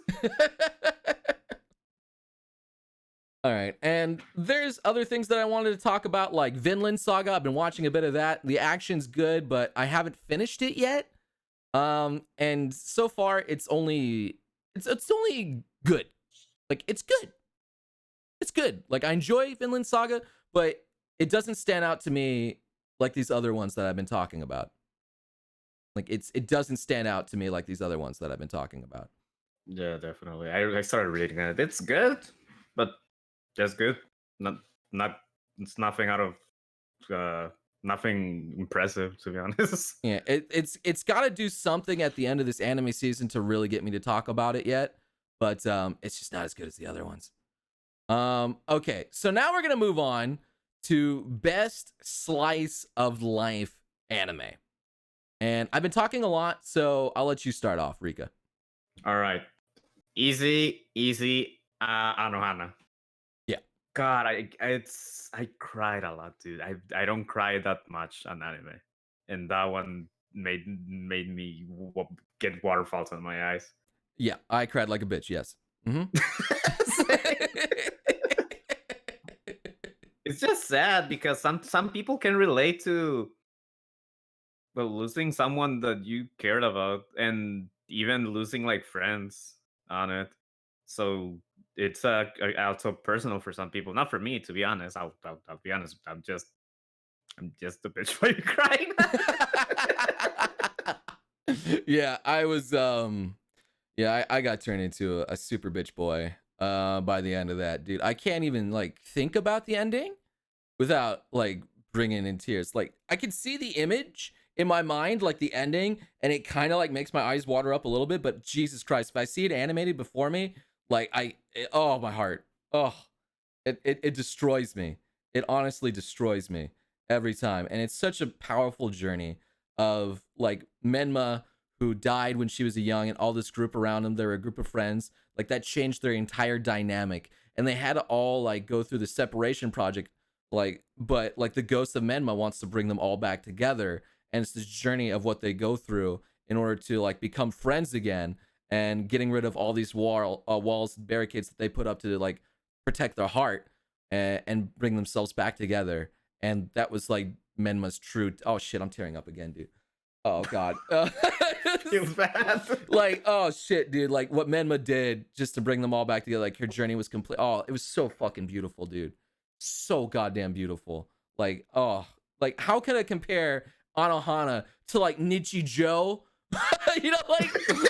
All right. And there's other things that I wanted to talk about, like Vinland Saga. I've been watching a bit of that. The action's good, but I haven't finished it yet. And so far it's only good. Like it's good. It's good. Like I enjoy Vinland Saga, but it doesn't stand out to me like these other ones that I've been talking about. Like it doesn't stand out to me like these other ones that I've been talking about. Yeah, definitely. I started reading it. It's good, but just good. Not not. It's nothing out of nothing impressive, to be honest. Yeah, it's got to do something at the end of this anime season to really get me to talk about it yet, but it's just not as good as the other ones. Okay, so now we're gonna move on to best slice of life anime, and I've been talking a lot, so I'll let you start off, Rika. All right, easy. Anohana. Yeah, God, I cried a lot, dude. I don't cry that much on anime, and that one made me get waterfalls in my eyes. yeah, I cried like a bitch. Yes. Mm-hmm. It's just sad because some people can relate to, well, losing someone that you cared about, and even losing like friends on it. So it's also personal for some people. Not for me, to be honest. I'll be honest. I'm just a bitch for you crying. Yeah, I was yeah, I got turned into a super bitch boy by the end of that, dude. I can't even like think about the ending without like bringing in tears. Like I can see the image in my mind, like the ending, and it kind of like makes my eyes water up a little bit, but Jesus Christ, if I see it animated before me, like oh, my heart. Oh, it destroys me. It honestly destroys me every time. And it's such a powerful journey of like Menma, who died when she was a young, and all this group around him. They were a group of friends. Like that changed their entire dynamic. And they had to all like go through the separation project. Like, but like the ghost of Menma wants to bring them all back together. And it's this journey of what they go through in order to like become friends again, and getting rid of all these walls, barricades that they put up to like protect their heart, and bring themselves back together. And that was like Menma's true. Oh shit, I'm tearing up again, dude. Oh god. Feels bad. Like, oh shit, dude. Like what Menma did just to bring them all back together. Like her journey was complete. Oh, it was so fucking beautiful, dude. So goddamn beautiful. Like, oh, like how can I compare Anohana to like Nichi Joe? You know, like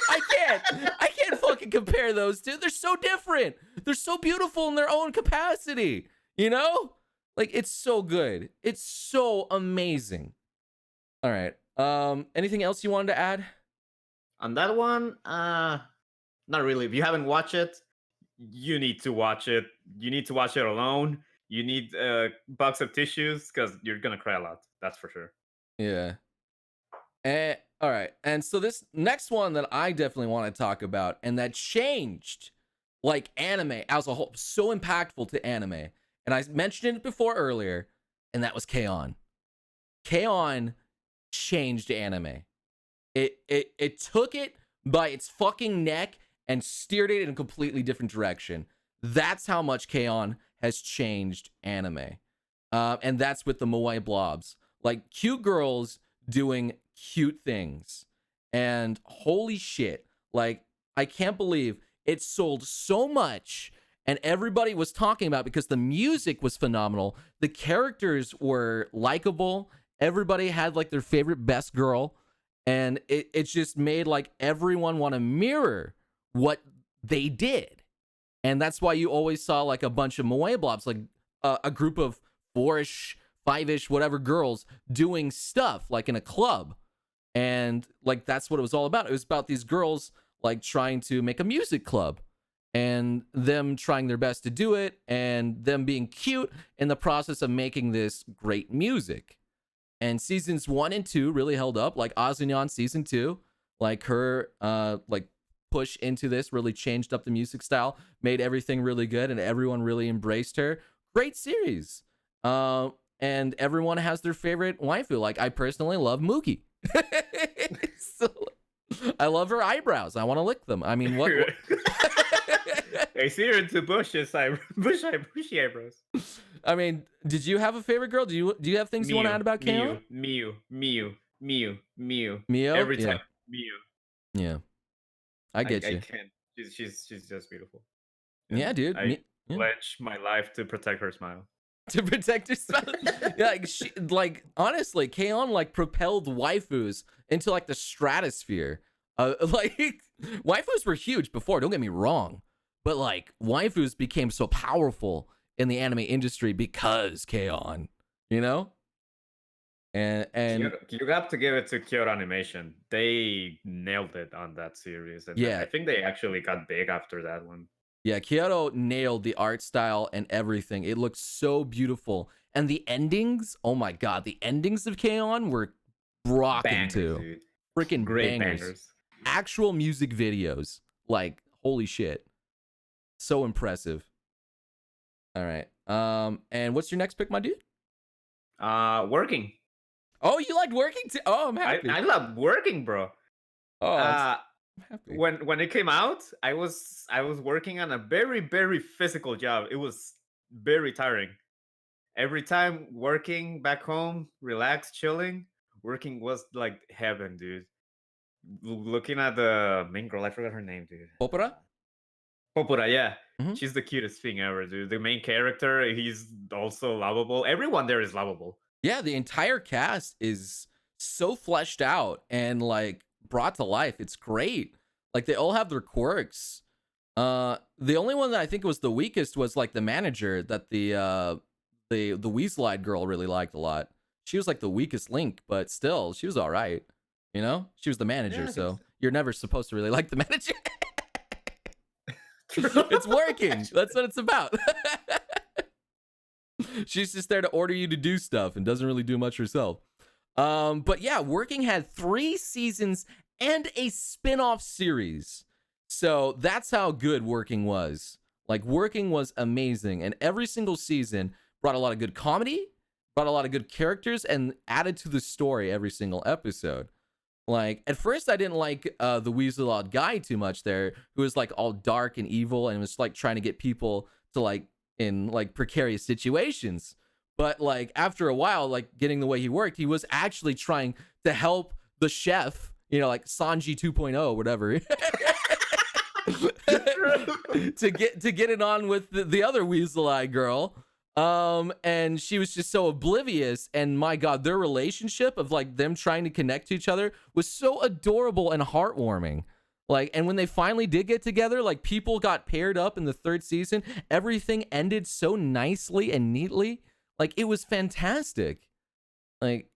I can't fucking compare those two. They're so different. They're so beautiful in their own capacity. You know, like it's so good. It's so amazing. All right. Anything else you wanted to add? On that one, not really. If you haven't watched it, you need to watch it. You need to watch it alone. You need a box of tissues because you're gonna cry a lot. That's for sure. Yeah. And all right. And so this next one that I definitely want to talk about, and that changed like anime as a whole, so impactful to anime. And I mentioned it before earlier, and that was K-On! K-On! Changed anime. It took it by its fucking neck and steered it in a completely different direction. That's how much K-On! Has changed anime. And that's with the Moai blobs. Like cute girls doing cute things. And holy shit, like I can't believe it sold so much, and everybody was talking about it because the music was phenomenal. The characters were likable. Everybody had like their favorite best girl, and it just made like everyone want to mirror what they did. And that's why you always saw like a bunch of Moe blobs, like a group of four-ish, five-ish, whatever girls doing stuff like in a club. And like that's what it was all about. It was about these girls like trying to make a music club, and them trying their best to do it, and them being cute in the process of making this great music. And seasons 1 and 2 really held up. Like Azunyan season 2, like her like push into this really changed up the music style, made everything really good, and everyone really embraced her. Great series. And everyone has their favorite waifu. Like I personally love Mookie. So, I love her eyebrows. I want to lick them. I mean, what? I see her into bushy eyebrows. I mean, did you have a favorite girl? Do you have things you want to Miu, add about K-On? Miu. Mio? Every time Yeah. Miu. Yeah. I get I you. can't. She's just beautiful, Yeah, and dude. I Yeah. pledge my life to protect her smile. To protect herself. Yeah, like honestly, K-On like propelled waifus into like the stratosphere. Like waifus were huge before, don't get me wrong. But like waifus became so powerful in the anime industry because K-On, you know? And You have to give it to Kyoto Animation. They nailed it on that series, and I yeah, think they actually got big after that one. yeah, Kyoto nailed the art style and everything. It looked so beautiful. And the endings, oh my god, the endings of K-On were rocking Bangers, too. dude. Freaking Great bangers. bangers. Actual music videos. Like, holy shit. So impressive. All right. And what's your next pick, my dude? Working. Oh, you liked working too? Oh, I'm happy. I love working, bro. Oh, Uh I'm happy. when it came out, I was working on a very physical job. It was very tiring. Every time working back home, relaxed, chilling, working was like heaven, dude. Looking at the main girl, I forgot her name, dude. Opera? Popura, yeah. Hmm. She's the cutest thing ever, dude. The main character, he's also lovable. Everyone there is lovable. Yeah, the entire cast is so fleshed out and like brought to life. It's great. Like they all have their quirks. The only one that I think was the weakest was like the manager that the Weaslide girl really liked a lot. She was like the weakest link, but still, she was all right. You know, she was the manager, Yeah, I think so so. you're never supposed to really like the manager. True. It's working. That's what it's about. She's just there to order you to do stuff and doesn't really do much herself. But yeah, Working had 3 seasons and a spin-off series. So that's how good Working was. Like Working was amazing, and every single season brought a lot of good comedy, brought a lot of good characters, and added to the story every single episode. Like at first, I didn't like the Weaselod guy too much there, who was like all dark and evil and was like trying to get people to like in like precarious situations. But like after a while, like getting the way he worked, he was actually trying to help the chef, you know, like Sanji 2.0, whatever, to get it on with the other Weasel Eye girl. And she was just so oblivious, and my god, their relationship of like them trying to connect to each other was so adorable and heartwarming. Like, and when they finally did get together, like people got paired up in the 3rd season, everything ended so nicely and neatly. Like it was fantastic. Like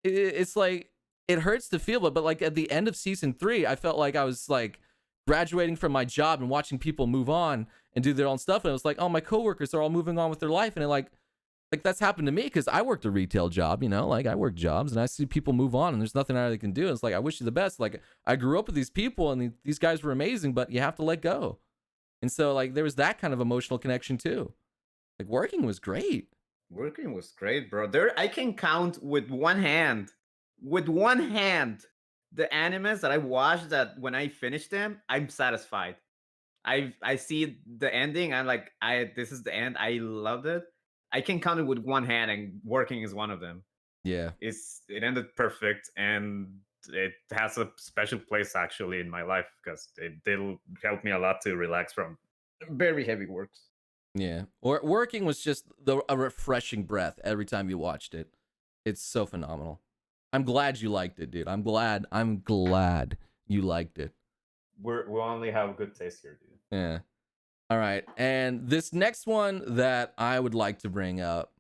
it's like it hurts to feel it, but like at the end of season 3, I felt like I was like graduating from my job and watching people move on and do their own stuff, and it was like, oh, my coworkers are all moving on with their life, and it like that's happened to me because I worked a retail job, you know, like I work jobs and I see people move on and there's nothing I really can do. And it's like, I wish you the best. Like I grew up with these people and these guys were amazing, but you have to let go. And so like there was that kind of emotional connection too. Like Working was great. Working was great, bro. There, I can count with one hand, the animes that I watched that when I finish them, I'm satisfied. I see the ending. I'm like, this is the end. I loved it. I can count it with one hand, and Working is one of them. Yeah. It ended perfect, and it has a special place actually in my life because it did help me a lot to relax from very heavy works. Yeah. Or Working was just a refreshing breath every time you watched it. It's so phenomenal. I'm glad you liked it, dude. I'm glad you liked it. We only have good taste here, dude. Yeah. All right. And this next one that I would like to bring up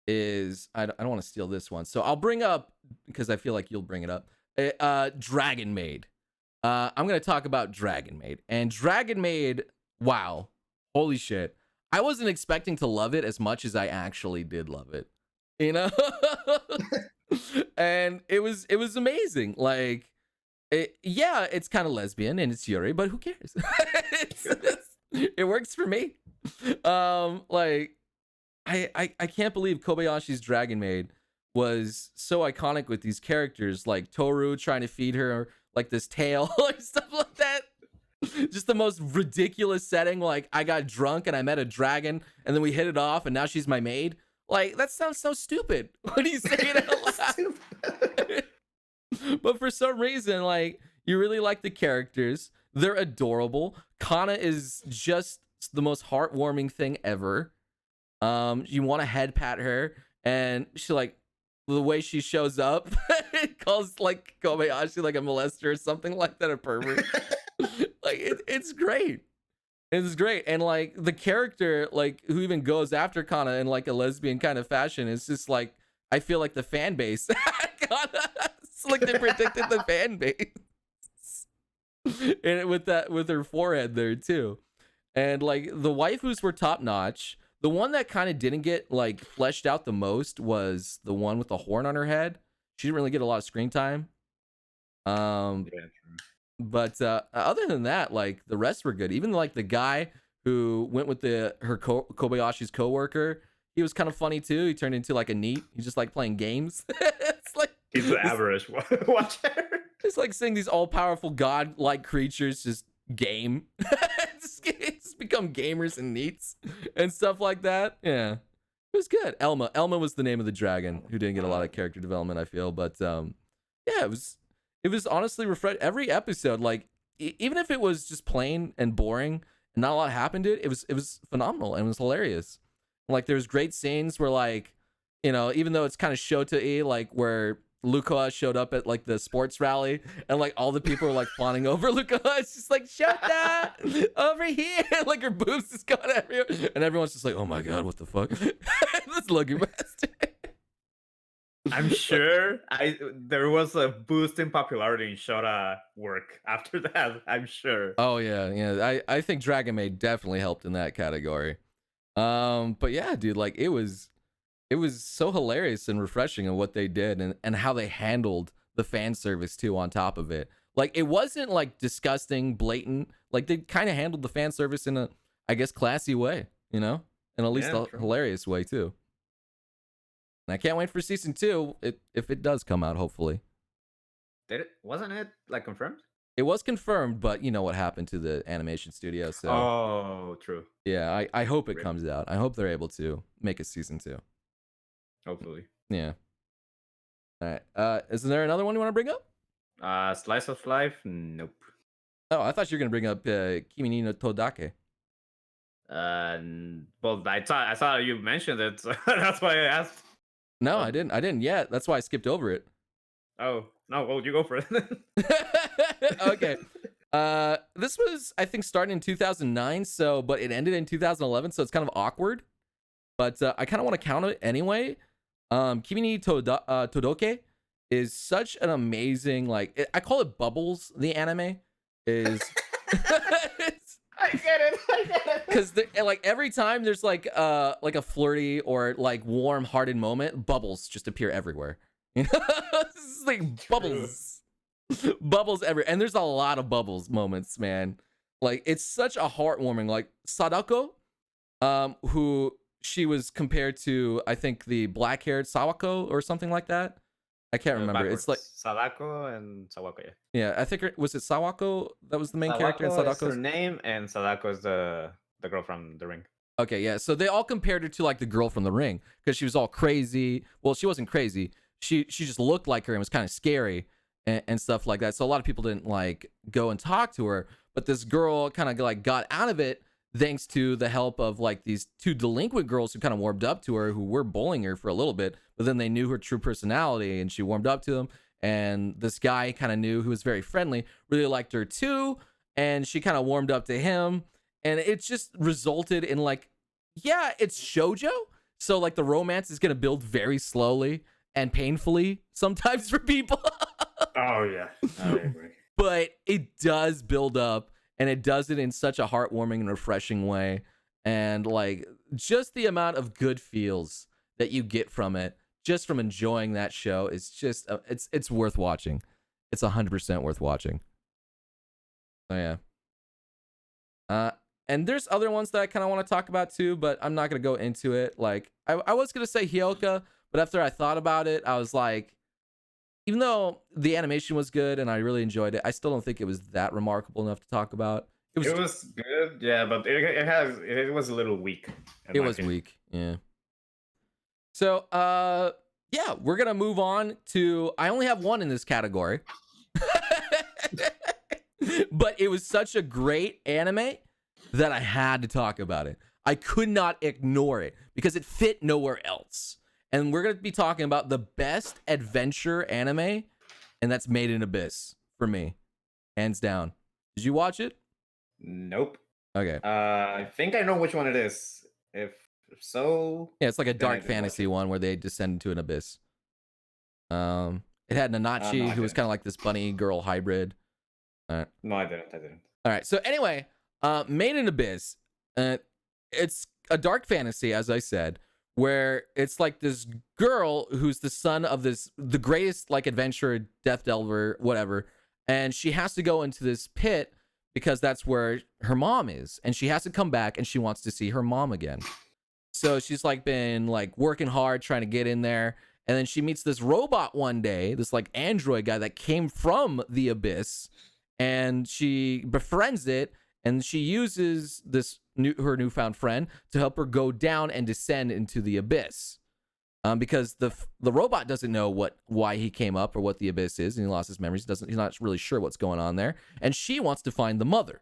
is I don't want to steal this one. So I'll bring up because I feel like you'll bring it up. Dragon Maid. I'm going to talk about Dragon Maid. And Dragon Maid, wow. Holy shit. I wasn't expecting to love it as much as I actually did love it. You know? And it was amazing. Like yeah, it's kind of lesbian and it's Yuri, but who cares? It works for me. Like I can't believe Kobayashi's Dragon Maid was so iconic with these characters like Toru trying to feed her like this tail or stuff like that. Just the most ridiculous setting. Like, I got drunk and I met a dragon, and then we hit it off, and now she's my maid. Like, that sounds so stupid when you say it out loud. But for some reason, like, you really like the characters. They're adorable. Kana is just the most heartwarming thing ever. You want to head pat her, and she, like, the way she shows up, it calls like Kobayashi like a molester or something like that, a pervert. Like, it's great. It's great. And like the character, like, who even goes after Kana in like a lesbian kind of fashion, is just like, I feel like the fan base. It's like they predicted the fan base. And with her forehead there too. And like the waifus were top notch. The one that kind of didn't get like fleshed out the most was the one with the horn on her head. She didn't really get a lot of screen time. Yeah, true. But other than that, like the rest were good. Even like the guy who went with Kobayashi's coworker, he was kind of funny too. He turned into like a neat. He's just like playing games. It's like he's the average watcher. It's like seeing these all-powerful god-like creatures just game. just become gamers and neats and stuff like that. Yeah, it was good. Elma was the name of the dragon who didn't get a lot of character development, I feel. But yeah, it was honestly refreshing. Every episode, like even if it was just plain and boring and not a lot happened to it, it was phenomenal and it was hilarious. Like there's great scenes where, like, you know, even though it's kind of Shota-y, like where Lukoa showed up at like the sports rally and like all the people were like fawning over Lukoa. It's just like, Shota over here. Like her boobs just going everywhere. And everyone's just like, oh my God, what the fuck? This lucky bastard. I'm sure there was a boost in popularity in Shota work after that. I'm sure. Oh yeah. I think Dragon Maid definitely helped in that category. But yeah, dude, like it was so hilarious and refreshing in what they did and how they handled the fan service too on top of it. Like it wasn't like disgusting, blatant. Like they kind of handled the fan service in a, I guess, classy way, you know, and at least a hilarious way too. And I can't wait for season 2 if it does come out, hopefully. Wasn't it like confirmed? It was confirmed, but you know what happened to the animation studio, so. Oh, true. Yeah, I hope it comes out. I hope they're able to make a season 2. Hopefully. Yeah. All right. Is there another one you want to bring up? Slice of Life? Nope. Oh, I thought you were gonna bring up Kimi ni no Todake. Well, I saw you mentioned it, so that's why I asked. No, I didn't yet. That's why I skipped over it. Oh no, well, you go for it. Okay. This was, I think, starting in 2009, but it ended in 2011, so it's kind of awkward. But I kind of want to count it anyway. Kimi ni Todoke is such an amazing, like, I call it Bubbles. The anime is. I get it. Because like every time there's like a flirty or like warm-hearted moment, bubbles just appear everywhere. You know, it's like bubbles, bubbles everywhere, and there's a lot of bubbles moments, man. Like it's such a heartwarming. Like Sadako, who she was compared to, I think the black-haired Sawako or something like that. I can't remember. Backwards. It's like Sadako and Sawako. Yeah, I think was it Sawako that was the main character in Sadako's Sadako's her name, and Sadako is the girl from The Ring. Okay, yeah. So they all compared her to like the girl from The Ring because she was all crazy. Well, she wasn't crazy. She just looked like her and was kind of scary and stuff like that. So a lot of people didn't like go and talk to her. But this girl kind of like got out of it thanks to the help of like these two delinquent girls who kind of warmed up to her, who were bullying her for a little bit, but then they knew her true personality and she warmed up to them. And this guy kind of knew, who was very friendly, really liked her too. And she kind of warmed up to him. And it just resulted in like, yeah, it's shoujo. So like the romance is going to build very slowly and painfully sometimes for people. Oh yeah, I agree. But it does build up, and it does it in such a heartwarming and refreshing way. And like just the amount of good feels that you get from it, just from enjoying that show, is just it's worth watching. It's 100% worth watching. So yeah. And there's other ones that I kind of want to talk about too, but I'm not gonna go into it. Like I was gonna say Hyoka, but after I thought about it, I was like, even though the animation was good and I really enjoyed it, I still don't think it was that remarkable enough to talk about. It It was was good, yeah, but it was a little weak in it my was opinion. weak. Yeah. So yeah, we're gonna move on to I only have one in this category. But it was such a great anime that I had to talk about it. I could not ignore it because it fit nowhere else. And we're going to be talking about the best adventure anime, and that's Made in Abyss for me, hands down. Did you watch it? Nope. Okay. I think I know which one it is. If so, Yeah, it's like a then I dark did watch fantasy it. one where they descend into an abyss. It had No, Nanachi, I who was didn't. kind of like this bunny girl hybrid. All right. No, I didn't. I didn't. All right. So anyway, Made in Abyss. It's a dark fantasy, as I said, where it's like this girl who's the son of the greatest like adventurer, death delver, whatever, and she has to go into this pit because that's where her mom is, and she has to come back, and she wants to see her mom again. So she's like been like working hard trying to get in there, and then she meets this robot one day, this like android guy that came from the abyss, and she befriends it, and she uses her newfound friend to help her go down and descend into the abyss. Because the robot doesn't know why he came up or what the abyss is, and he lost his memories. He's not really sure what's going on there, and she wants to find the mother.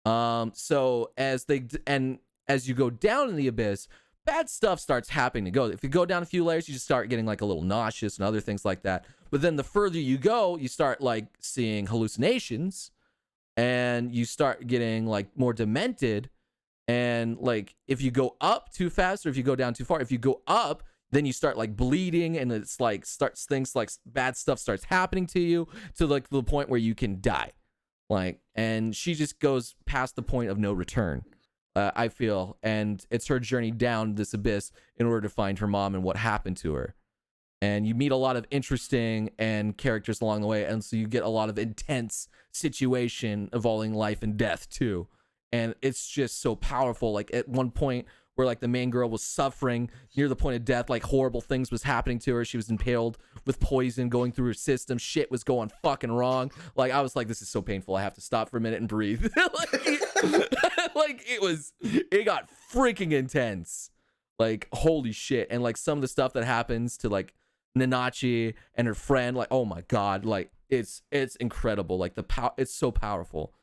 So as you go down in the abyss, bad stuff starts happening to go. If you go down a few layers, you just start getting like a little nauseous and other things like that. But then the further you go, you start like seeing hallucinations, and you start getting like more demented. And like if you go up too fast or if you go down too far, if you go up, then you start like bleeding, and it's like things like bad stuff starts happening to you to like the point where you can die. Like, and she just goes past the point of no return, I feel, and it's her journey down this abyss in order to find her mom and what happened to her. And you meet a lot of interesting and characters along the way, and so you get a lot of intense situation involving life and death too. And it's just so powerful. Like at one point where like the main girl was suffering near the point of death, like horrible things was happening to her. She was impaled with poison going through her system. Shit was going fucking wrong. Like I was like, this is so painful. I have to stop for a minute and breathe. Like it got freaking intense. Like holy shit. And like some of the stuff that happens to like Nanachi and her friend, like oh my god, like it's incredible. Like it's so powerful,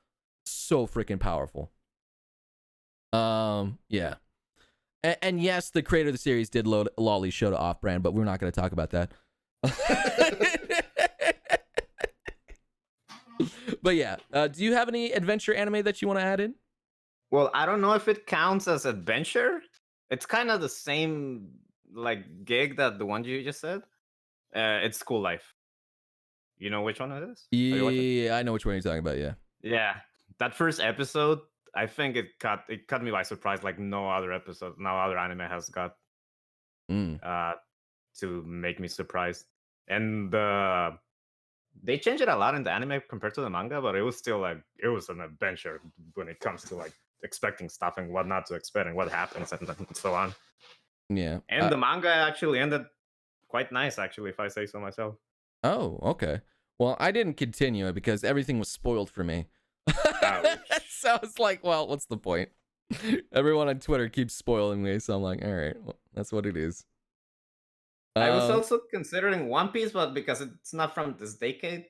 so freaking powerful. Yeah. And yes, the creator of the series did load Lolly show to off brand, but we're not going to talk about that. But yeah, do you have any adventure anime that you want to add in? Well, I don't know if it counts as adventure. It's kind of the same like gig that the one you just said. It's School Life. You know which one it is? Have you watched it? Yeah, I know which one you're talking about. Yeah. Yeah, that first episode, I think it caught me by surprise, like no other episode, no other anime has got Mm. to make me surprised. And they changed it a lot in the anime compared to the manga, but it was still like it was an adventure when it comes to like expecting stuff and what not to expect and what happens and so on. Yeah. And the manga actually ended quite nice, actually, if I say so myself. Oh, okay. Well, I didn't continue it because everything was spoiled for me. So I was like, well, what's the point? Everyone on Twitter keeps spoiling me, so I'm like, all right, well, that's what it is. I was also considering One Piece, but because it's not from this decade,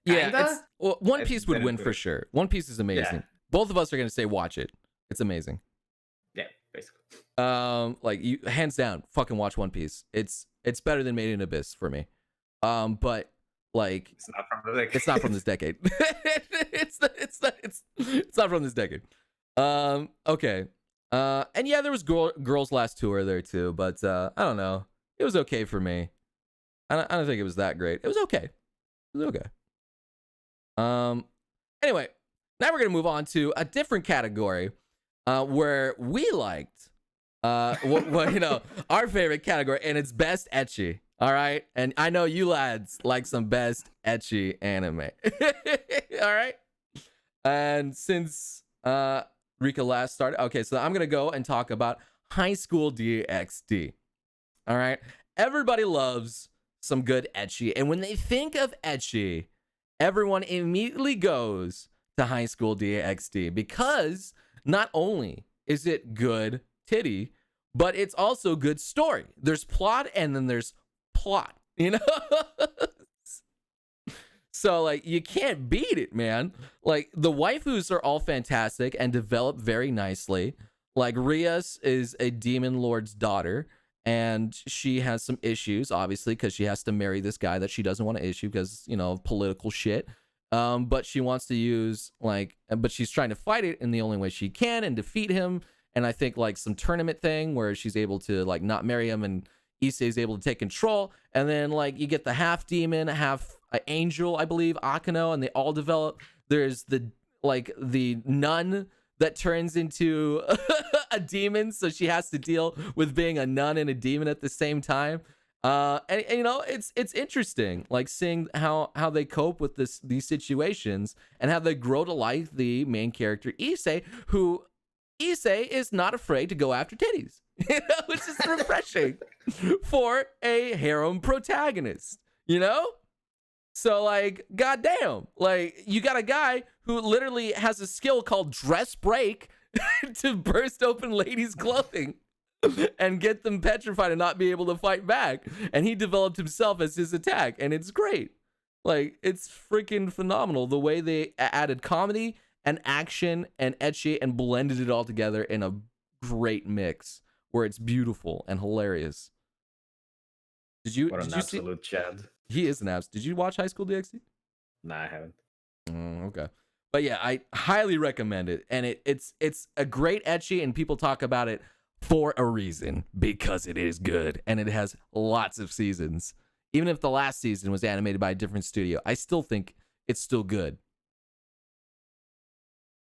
yeah, One I Piece would didn't win do for it. sure. One Piece is amazing. Yeah. Both of us are gonna say watch it. It's amazing. Yeah, basically. Like you, hands down, fucking watch One Piece. It's better than Made in Abyss for me. But like It's not from the decade. it's not from this decade. It's not from this decade. Okay. And yeah, there was Girls Last Tour there too, but I don't know. It was okay for me. I don't think it was that great. It was okay. It was okay. Anyway, now we're gonna move on to a different category, where we liked, what you know, our favorite category, and it's best ecchi. All right, and I know you lads like some best ecchi anime. All right, and since Rika last started, okay, so I'm gonna go and talk about High School DxD. All right, everybody loves some good etchy. And when they think of etchy, everyone immediately goes to High School DxD because not only is it good titty, but it's also good story. There's plot and then there's plot, you know? So like you can't beat it, man. Like the waifus are all fantastic and develop very nicely. Like Rias is a demon lord's daughter, and she has some issues, obviously, because she has to marry this guy that she doesn't want to issue because, you know, political shit. But she wants to use but she's trying to fight it in the only way she can and defeat him. And I think like some tournament thing where she's able to like not marry him and Issei is able to take control. And then like you get the half demon, half angel, I believe, Akano, and they all develop. There's the nun that turns into a demon, so she has to deal with being a nun and a demon at the same time. And you know, it's interesting, like seeing how they cope with these situations and how they grow to like the main character Issei, who Issei is not afraid to go after titties, you know, which is refreshing for a harem protagonist, you know. So like, goddamn, like you got a guy who literally has a skill called dress break to burst open ladies' clothing and get them petrified and not be able to fight back. And he developed himself as his attack, and it's great. Like, it's freaking phenomenal the way they added comedy and action and etchy and blended it all together in a great mix where it's beautiful and hilarious. What an absolute Chad. He is an abs. Did you watch High School DxD? Nah, I haven't. Okay. But yeah, I highly recommend it. And it's a great etchy, and people talk about it for a reason, because it is good and it has lots of seasons. Even if the last season was animated by a different studio, I still think it's still good.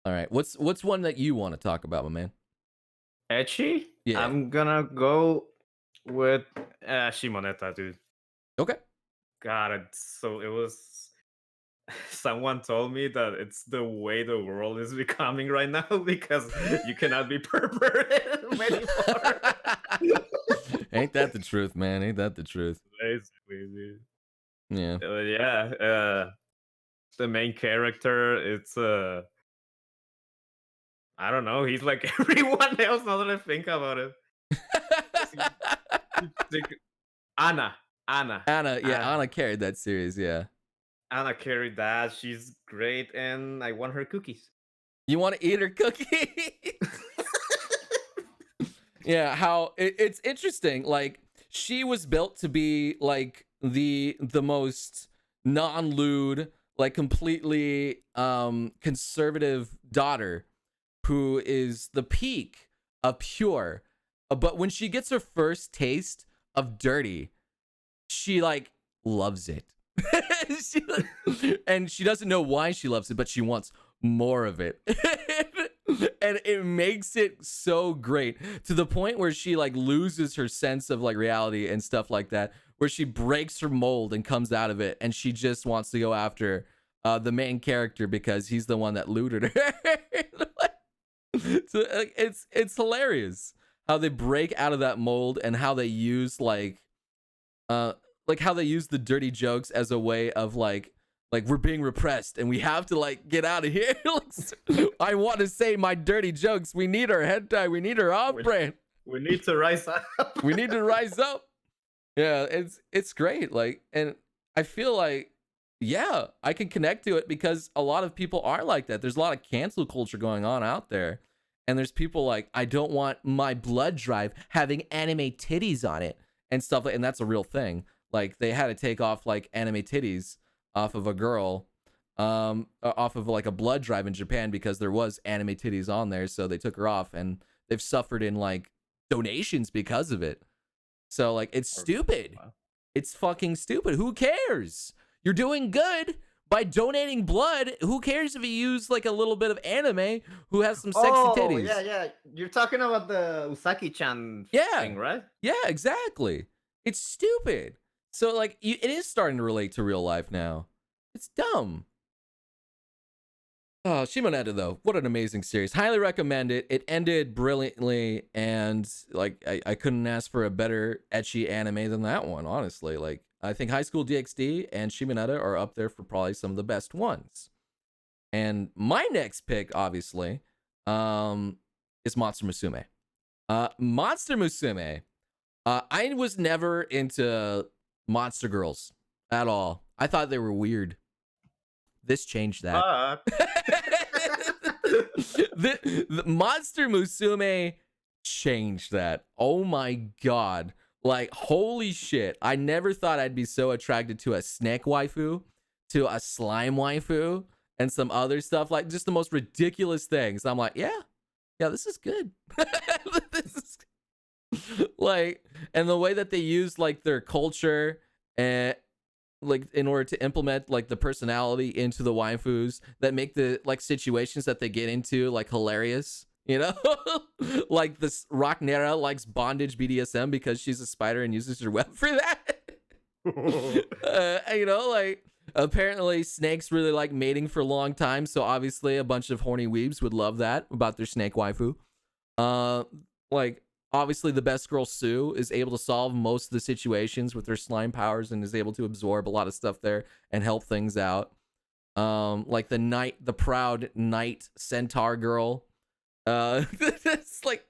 All right, what's one that you want to talk about, my man? Etchy? Yeah. I'm gonna go with Shimoneta, dude. Okay. God, it was. Someone told me that it's the way the world is becoming right now because you cannot be perverted anymore. Ain't that the truth, man? Ain't that the truth? Basically, dude. Yeah. The main character, it's I don't know. He's like everyone else. Now that I think about it, Anna. Anna carried that series. Yeah. Anna carried that. She's great, and I want her cookies. You want to eat her cookies? Yeah, how it's interesting. Like, she was built to be like the most non-lewd, like completely conservative daughter who is the peak of pure. But when she gets her first taste of dirty, she like loves it. And she doesn't know why she loves it, but she wants more of it. And it makes it so great to the point where she like loses her sense of like reality and stuff like that, where she breaks her mold and comes out of it, and she just wants to go after the main character because he's the one that looted her. So it's hilarious how they break out of that mold and how they use like how they use the dirty jokes as a way of like we're being repressed and we have to like get out of here. I want to say my dirty jokes. We need our hentai. We need our off-brand. We need to rise up. We need to rise up. Yeah, it's great. Like, and I feel like, yeah, I can connect to it because a lot of people are like that. There's a lot of cancel culture going on out there. And there's people like, I don't want my blood drive having anime titties on it and stuff like, and that's a real thing. Like, they had to take off like anime titties off of a girl, off of like a blood drive in Japan because there was anime titties on there. So they took her off, and they've suffered in like donations because of it. So like, it's stupid. Wow. It's fucking stupid. Who cares? You're doing good by donating blood. Who cares if you use like a little bit of anime who has some sexy titties? Yeah. You're talking about the Usaki-chan thing, right? Yeah, exactly. It's stupid. So like, it is starting to relate to real life now. It's dumb. Oh, Shimoneta though, what an amazing series. Highly recommend it. It ended brilliantly, and like I couldn't ask for a better ecchi anime than that one, honestly. Like I think High School DxD and Shimoneta are up there for probably some of the best ones. And my next pick, obviously, is Monster Musume. Monster Musume. I was never into monster girls at all. I thought they were weird. This changed that. But The Monster Musume changed that. Oh my god. Like, holy shit. I never thought I'd be so attracted to a snake waifu, to a slime waifu, and some other stuff. Like, just the most ridiculous things. I'm like, yeah, this is good. This is like, and the way that they use like their culture and like in order to implement like the personality into the waifus that make the like situations that they get into like hilarious, you know. Like this Rocknera likes bondage BDSM because she's a spider and uses her web for that. You know, like apparently snakes really like mating for a long time, so obviously a bunch of horny weebs would love that about their snake waifu. Like obviously the best girl Sue is able to solve most of the situations with her slime powers and is able to absorb a lot of stuff there and help things out. Like the proud knight centaur girl. It's like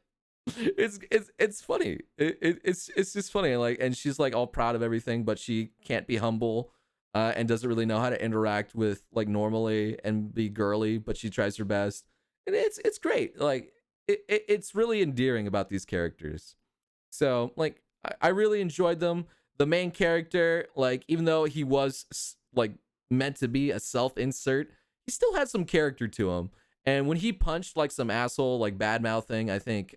it's funny. It's just funny. Like, and she's like all proud of everything, but she can't be humble. And doesn't really know how to interact with like normally and be girly, but she tries her best. And it's great. Like it's really endearing about these characters. So like I really enjoyed them. The main character, like even though he was like meant to be a self-insert, he still had some character to him. And when he punched like some asshole like bad mouthing, I think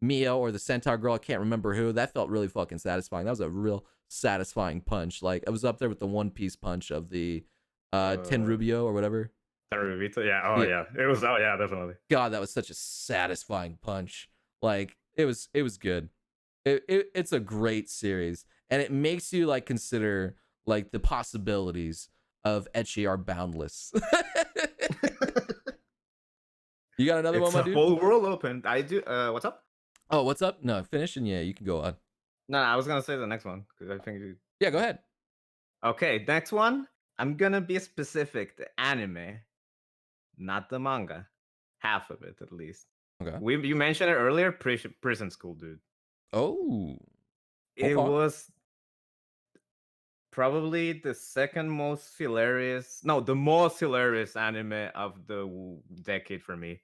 Mia or the centaur girl, I can't remember who, that felt really fucking satisfying. That was a real satisfying punch. Like I was up there with the One Piece punch of the Ten Rubio or whatever. Yeah. Oh yeah. It was. Oh yeah. Definitely. God, that was such a satisfying punch. Like it was good. It's a great series, and it makes you like consider like the possibilities of ecchi are boundless. You got another one, It's my a dude? whole world open. I do. What's up? Oh, what's up? No, finish and yeah, you can go on. No, I was gonna say the next one because I think. Yeah, go ahead. Okay, next one. I'm gonna be specific. The anime, not the manga. Half of it, at least. Okay. You mentioned it earlier. Prison School, dude. Oh, It okay. was probably the second most hilarious. No, the most hilarious anime of the decade for me.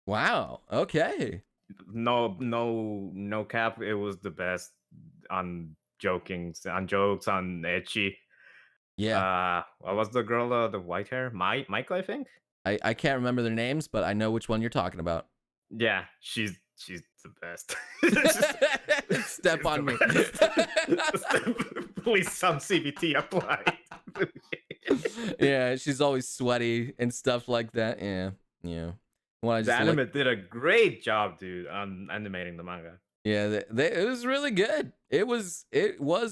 Wow. Okay. No cap. It was the best on on jokes, on ecchi. Yeah. What was the girl? The white hair, Michael, I think. I can't remember their names, but I know which one you're talking about. Yeah, she's the best. Step on me. Please, some CBT applied. Yeah, she's always sweaty and stuff like that. Yeah. Yeah. When The anime did a great job, dude, on animating the manga. Yeah, it was really good. It was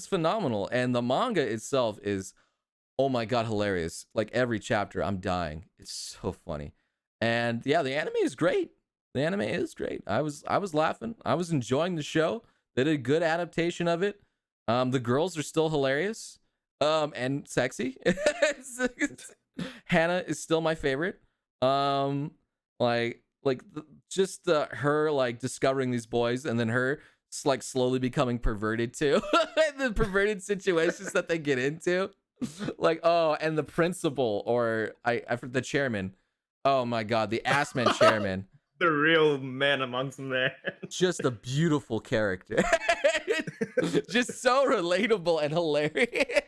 phenomenal, and the manga itself is, oh my god, hilarious. Like every chapter, I'm dying. It's so funny, and yeah, the anime is great. The anime is great. I was laughing. I was enjoying the show. They did a good adaptation of it. The girls are still hilarious, and sexy. Hannah is still my favorite. Like just her like discovering these boys and then her like slowly becoming perverted too. The perverted situations that they get into. Like, oh, and the principal or I the chairman. Oh my god, the assman chairman. The real man amongst men. Just a beautiful character. Just so relatable and hilarious.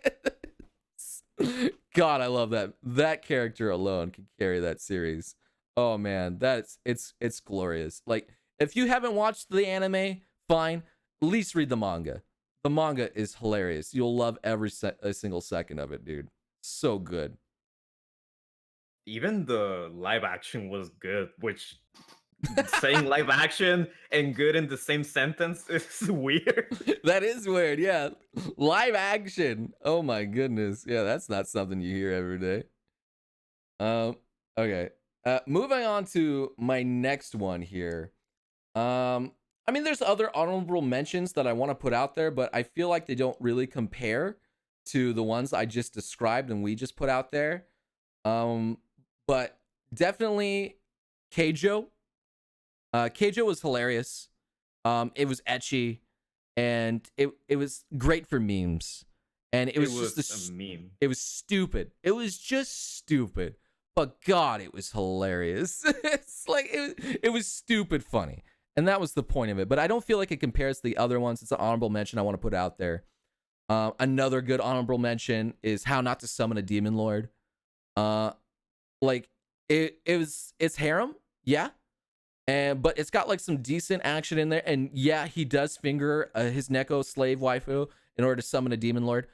God, I love that. That character alone can carry that series. Oh man, it's glorious. Like if you haven't watched the anime, fine. At least read the manga. The manga is hilarious. You'll love every a single second of it, dude. So good. Even the live action was good, which saying live action and good in the same sentence is weird. That is weird, yeah. Live action. Oh my goodness. Yeah, that's not something you hear every day. Okay. Moving on to my next one here. I mean, there's other honorable mentions that I want to put out there, but I feel like they don't really compare to the ones I just described and we just put out there. Um, but definitely Keijo. Keijo was hilarious. It was etchy, and it was great for memes. And it It was just was a this. meme. It was stupid. It was just stupid. But God, it was hilarious. It's like it was stupid funny. And that was the point of it. But I don't feel like it compares to the other ones. It's an honorable mention I want to put out there. Another good honorable mention is How Not to Summon a Demon Lord. Uh, like it's harem, yeah, and but it's got like some decent action in there, and yeah, he does finger his Neko slave waifu in order to summon a demon lord.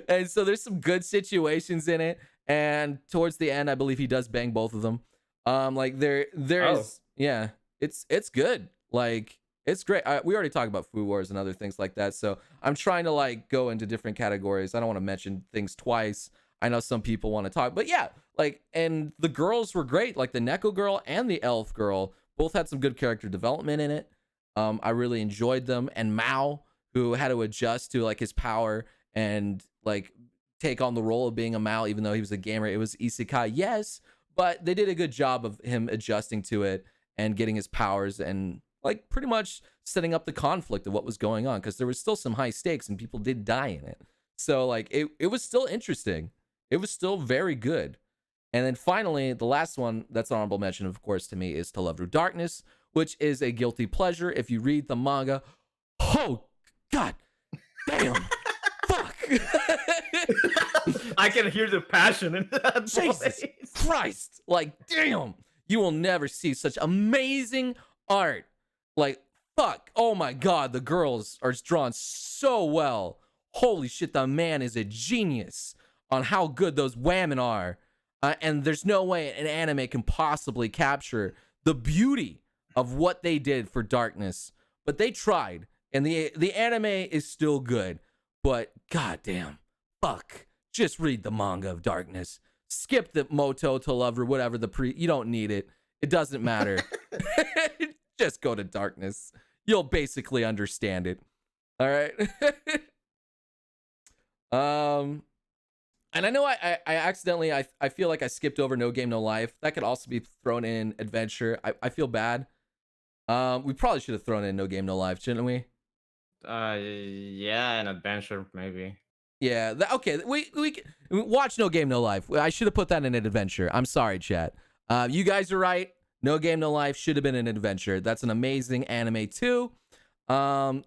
And so there's some good situations in it, and towards the end I believe he does bang both of them. Like Oh, there's yeah, it's good, like it's great. We already talked about Food Wars and other things like that, so I'm trying to like go into different categories. I don't want to mention things twice. I know some people want to talk, but yeah, like, and the girls were great, like the Neko girl and the elf girl both had some good character development in it. I really enjoyed them, and Mao, who had to adjust to like his power and like take on the role of being a Mao, even though he was a gamer. It was isekai, yes, but they did a good job of him adjusting to it and getting his powers and like pretty much setting up the conflict of what was going on, because there was still some high stakes and people did die in it. So like it was still interesting. It was still very good. And then finally, the last one that's honorable mention, of course, to me is To Love Through Darkness, which is a guilty pleasure. If you read the manga, oh God damn, fuck. I can hear the passion in that Jesus voice. Christ. Like, damn. You will never see such amazing art. Like, fuck. Oh my God. The girls are drawn so well. Holy shit. The man is a genius on how good those women are. And there's no way an anime can possibly capture the beauty of what they did for Darkness. But they tried. And the anime is still good. But goddamn. Fuck. Just read the manga of Darkness. Skip the Moto to Love or whatever the pre. You don't need it. It doesn't matter. Just go to Darkness. You'll basically understand it. All right. um, and I know I accidentally I feel like I skipped over No Game No Life. That could also be thrown in Adventure. I feel bad. We probably should have thrown in No Game No Life, shouldn't we? Yeah, an adventure maybe. Yeah. Okay. We watch No Game No Life. I should have put that in an adventure. I'm sorry, chat. You guys are right. No Game No Life should have been an adventure. That's an amazing anime too. Um,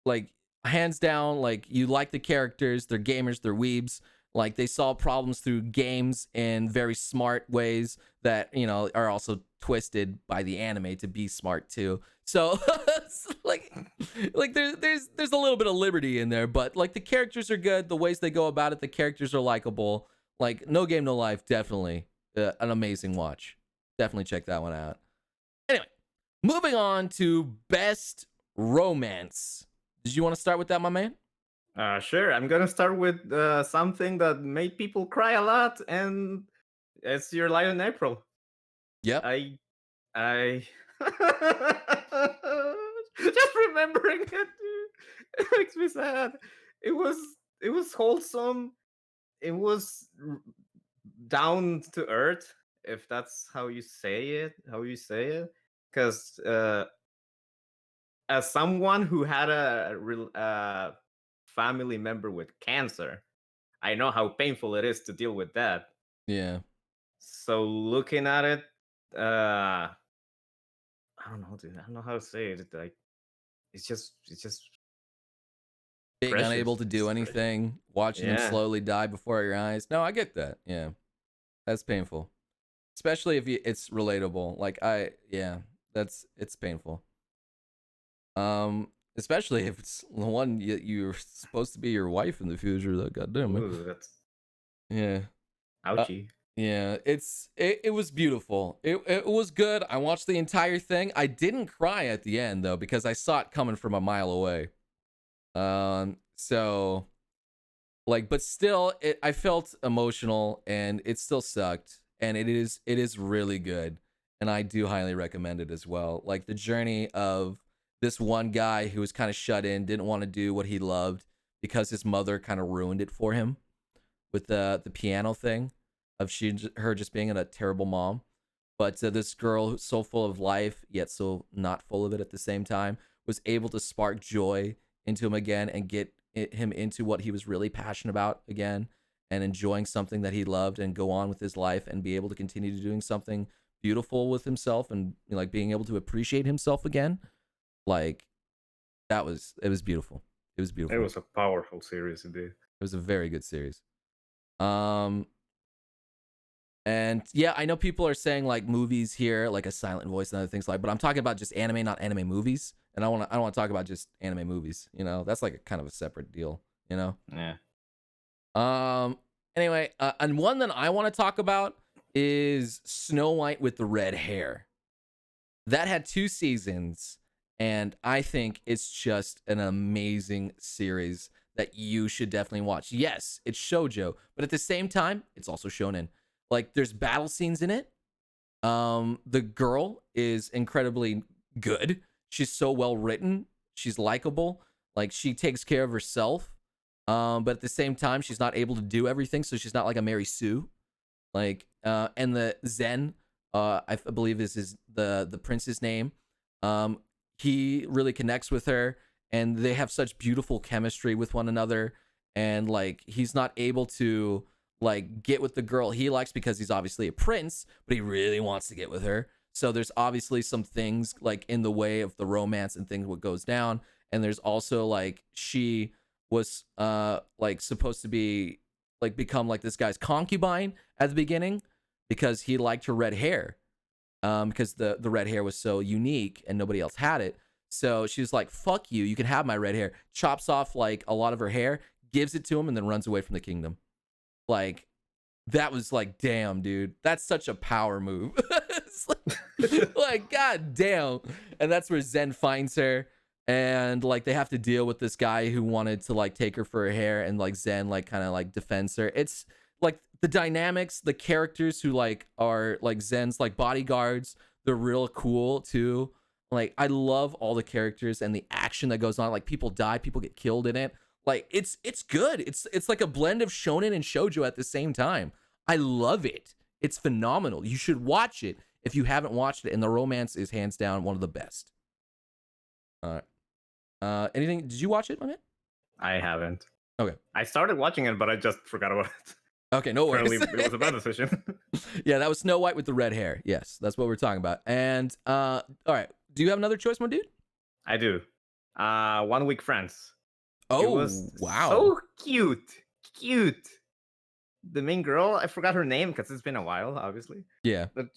like hands down. Like you like the characters. They're gamers. They're weebs. Like they solve problems through games in very smart ways that are also twisted by the anime to be smart too. So like there's a little bit of liberty in there, but like the characters are good. The ways they go about it, the characters are likable. Like No Game No Life, definitely an amazing watch. Definitely check that one out. Anyway, moving on to best romance. Did you want to start with that, my man? Sure. I'm gonna start with something that made people cry a lot, and it's Your Lie in April. Yep. I, I, just remembering it, dude, it makes me sad. It was, it was wholesome. It was down to earth, if that's how you say it. Because as someone who had a family member with cancer, I know how painful it is to deal with that. Yeah. So looking at it, I don't know, dude. I don't know how to say it. Like it's just Being unable precious. to do It's precious. anything, watching them Yeah. slowly die before your eyes. No, I get that. Yeah. That's painful. Especially if it's relatable. Like yeah, it's painful. Especially if it's the one you're supposed to be your wife in the future. Though, goddamn it. Ooh, that's Yeah. Uh, ouchy. yeah. It was beautiful. It was good. I watched the entire thing. I didn't cry at the end though because I saw it coming from a mile away. So like, but still, I felt emotional and it still sucked. And it is really good. and I do highly recommend it as well. Like the journey of this one guy who was kind of shut in, didn't want to do what he loved because his mother kind of ruined it for him with the piano thing of her just being a terrible mom. But this girl who's so full of life yet so not full of it at the same time was able to spark joy into him again and get him into what he was really passionate about again and enjoying something that he loved and go on with his life and be able to continue doing something beautiful with himself and like being able to appreciate himself again. Like it was beautiful. It was It beautiful. was a powerful series indeed. It was a very good series. Um and yeah, I know people are saying like movies here, like A Silent Voice and other things like, but I'm talking about just anime, not anime movies. And I don't want to talk about just anime movies, you know. That's like a kind of a separate deal, you know. Yeah. Anyway, and one that I want to talk about is Snow White with the Red Hair. That had 2 seasons, and I think it's just an amazing series that you should definitely watch. Yes, it's shoujo, but at the same time, it's also shonen. Like there's battle scenes in it. The girl is incredibly good. She's so well written. She's likable. Like she takes care of herself. But at the same time, she's not able to do everything, so she's not like a Mary Sue. Like, and the Zen, I believe is the prince's name. He really connects with her, and they have such beautiful chemistry with one another. And like, he's not able to like get with the girl he likes because he's obviously a prince, but he really wants to get with her. So there's obviously some things like in the way of the romance and things what goes down. And there's also like she was like supposed to be like become like this guy's concubine at the beginning because he liked her red hair. Because the red hair was so unique and nobody else had it. So she was like, fuck you, you can have my red hair. Chops off like a lot of her hair, gives it to him, and then runs away from the kingdom. Like, that was like, damn, dude, that's such a power move. It's like, god damn. And that's where Zen finds her, and like they have to deal with this guy who wanted to like take her for her hair, and like Zen like kind of like defends her. It's like the dynamics, the characters who like are like Zen's like bodyguards, they're real cool too. Like I love all the characters and the action that goes on. Like people die, people get killed in it. Like it's good. It's like a blend of shonen and shoujo at the same time. I love it. It's phenomenal. You should watch it if you haven't watched it. And the romance is hands down one of the best. All right. Anything? Did you watch it, my man? I haven't. Okay. I started watching it, but I just forgot about it. Okay, no worries. Apparently, it was a bad decision. Yeah, that was Snow White with the red hair. Yes, that's what we're talking about. And all right, do you have another choice, my dude? I do. 1 Week Friends. Oh, It was wow. so cute. Cute. The main girl, I forgot her name because it's been a while, obviously. Yeah. But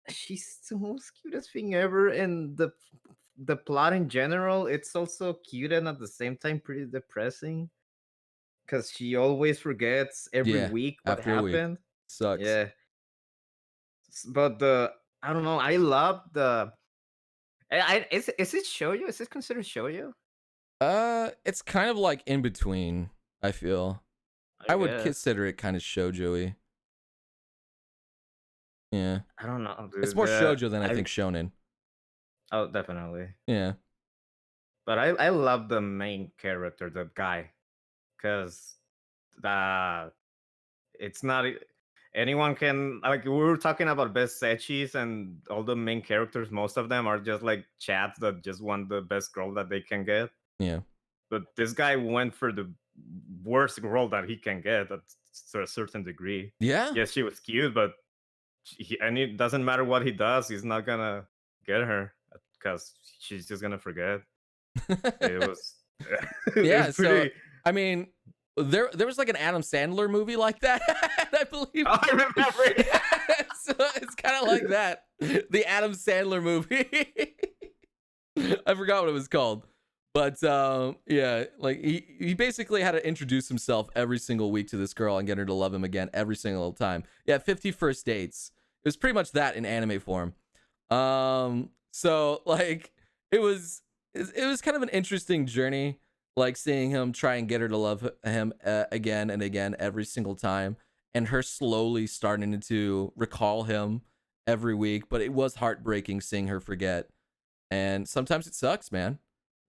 she's the most cutest thing ever. And the plot in general, it's also cute and at the same time pretty depressing. Because she always forgets every Yeah. week what After a week. happened. Sucks. Yeah. But I don't know. I love the. Is it shoujo? Is it considered shoujo? It's kind of like in between, I feel. I I would guess. consider it kind of shoujo-y. Yeah. I don't know, It's dude. more shoujo than I think shonen. Oh, definitely. Yeah. But I love the main character, the guy, because it's not anyone can like we were talking about best setchis and all the main characters. Most of them are just like chads that just want the best girl that they can get. Yeah. But this guy went for the worst girl that he can get to a certain degree. Yeah. Yes, she was cute, but and it doesn't matter what he does, he's not gonna get her because she's just gonna forget. It was it Yeah, was so pretty. I mean, there was like an Adam Sandler movie like that, I believe. Oh, I remember it. So it's kind of like that. The Adam Sandler movie. I forgot what it was called. But yeah, like he basically had to introduce himself every single week to this girl and get her to love him again every single time. Yeah, 50 First Dates. It was pretty much that in anime form. So like it was kind of an interesting journey, like seeing him try and get her to love him again and again every single time, and her slowly starting to recall him every week, but it was heartbreaking seeing her forget. And sometimes it sucks, man.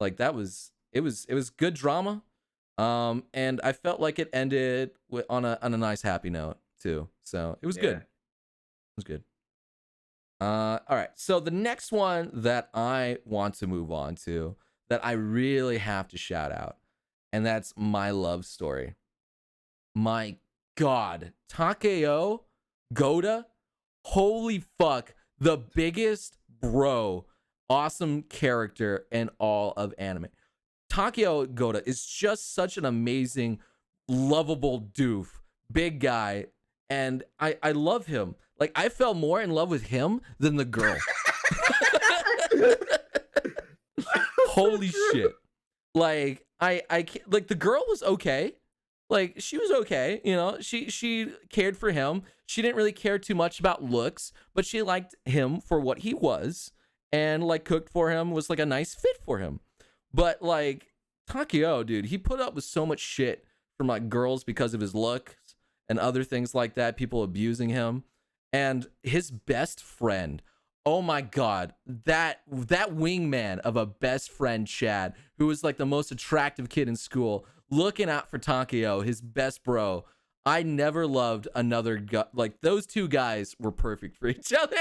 Like that was it was good drama. And I felt like it ended on a nice happy note too. So it was good. Yeah. It was good. All right. So the next one that I want to move on to, that I really have to shout out, and that's My Love Story. My God, Takeo Goda, holy fuck, the biggest bro, awesome character in all of anime. Takeo Goda is just such an amazing, lovable doof, big guy, and I love him. Like I fell more in love with him than the girl. Holy shit! Like I can't, like the girl was okay. Like she was okay, you know. She cared for him. She didn't really care too much about looks, but she liked him for what he was, and like cooked for him, was like a nice fit for him. But like Takeo, dude, he put up with so much shit from like girls because of his looks and other things like that, people abusing him. And his best friend, oh my god, that wingman of a best friend, Chad, who was like the most attractive kid in school, looking out for Takeo, his best bro. I never loved another guy. Like those two guys were perfect for each other.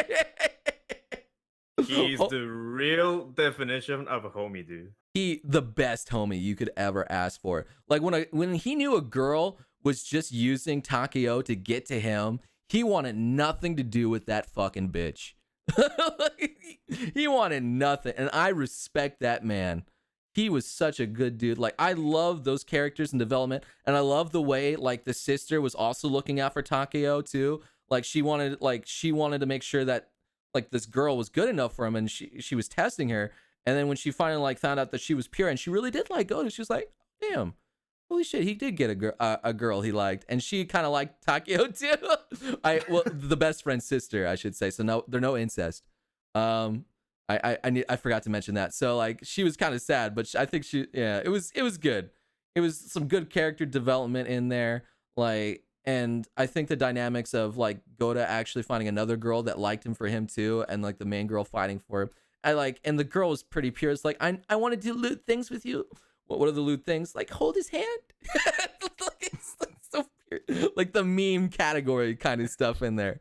He's the real definition of a homie, dude. The best homie you could ever ask for. Like when he knew a girl was just using Takeo to get to him, he wanted nothing to do with that fucking bitch. He wanted nothing, and I respect that man. He was such a good dude. Like I love those characters and development, and I love the way like the sister was also looking out for Takeo too. Like she wanted to make sure that like this girl was good enough for him, and she was testing her. And then when she finally like found out that she was pure, and she really did like Goto, she was like, "Damn, holy shit, he did get a girl he liked," and she kind of liked Takeo too. The best friend's sister, I should say. So no, they're no incest. Um, I forgot to mention that. So like she was kind of sad, but I think it was good. It was some good character development in there. Like, and I think the dynamics of like Goda actually finding another girl that liked him for him too, and like the main girl fighting for him. And the girl was pretty pure. It's like I want to do lewd things with you. What are the lewd things? Like hold his hand. It's like so pure. Like the meme category kind of stuff in there.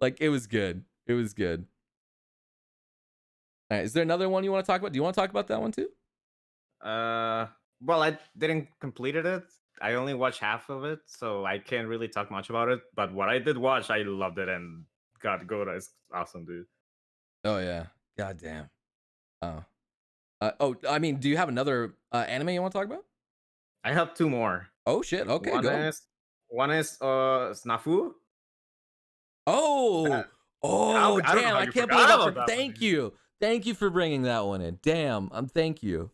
Like it was good. It was good. All right, is there another one you want to talk about? Do you want to talk about that one too? Well, I didn't completed it. I only watched half of it, so I can't really talk much about it. But what I did watch, I loved it, and God, Goda is awesome, dude. Oh yeah. God damn. Oh. I mean, do you have another anime you want to talk about? I have two more. Oh shit. Okay, One go. is one is Snafu. Oh. That, Oh, I don't know damn. how I you can't believe forgot I about that one, thank dude. you. Thank you for bringing that one in. Damn. Thank you.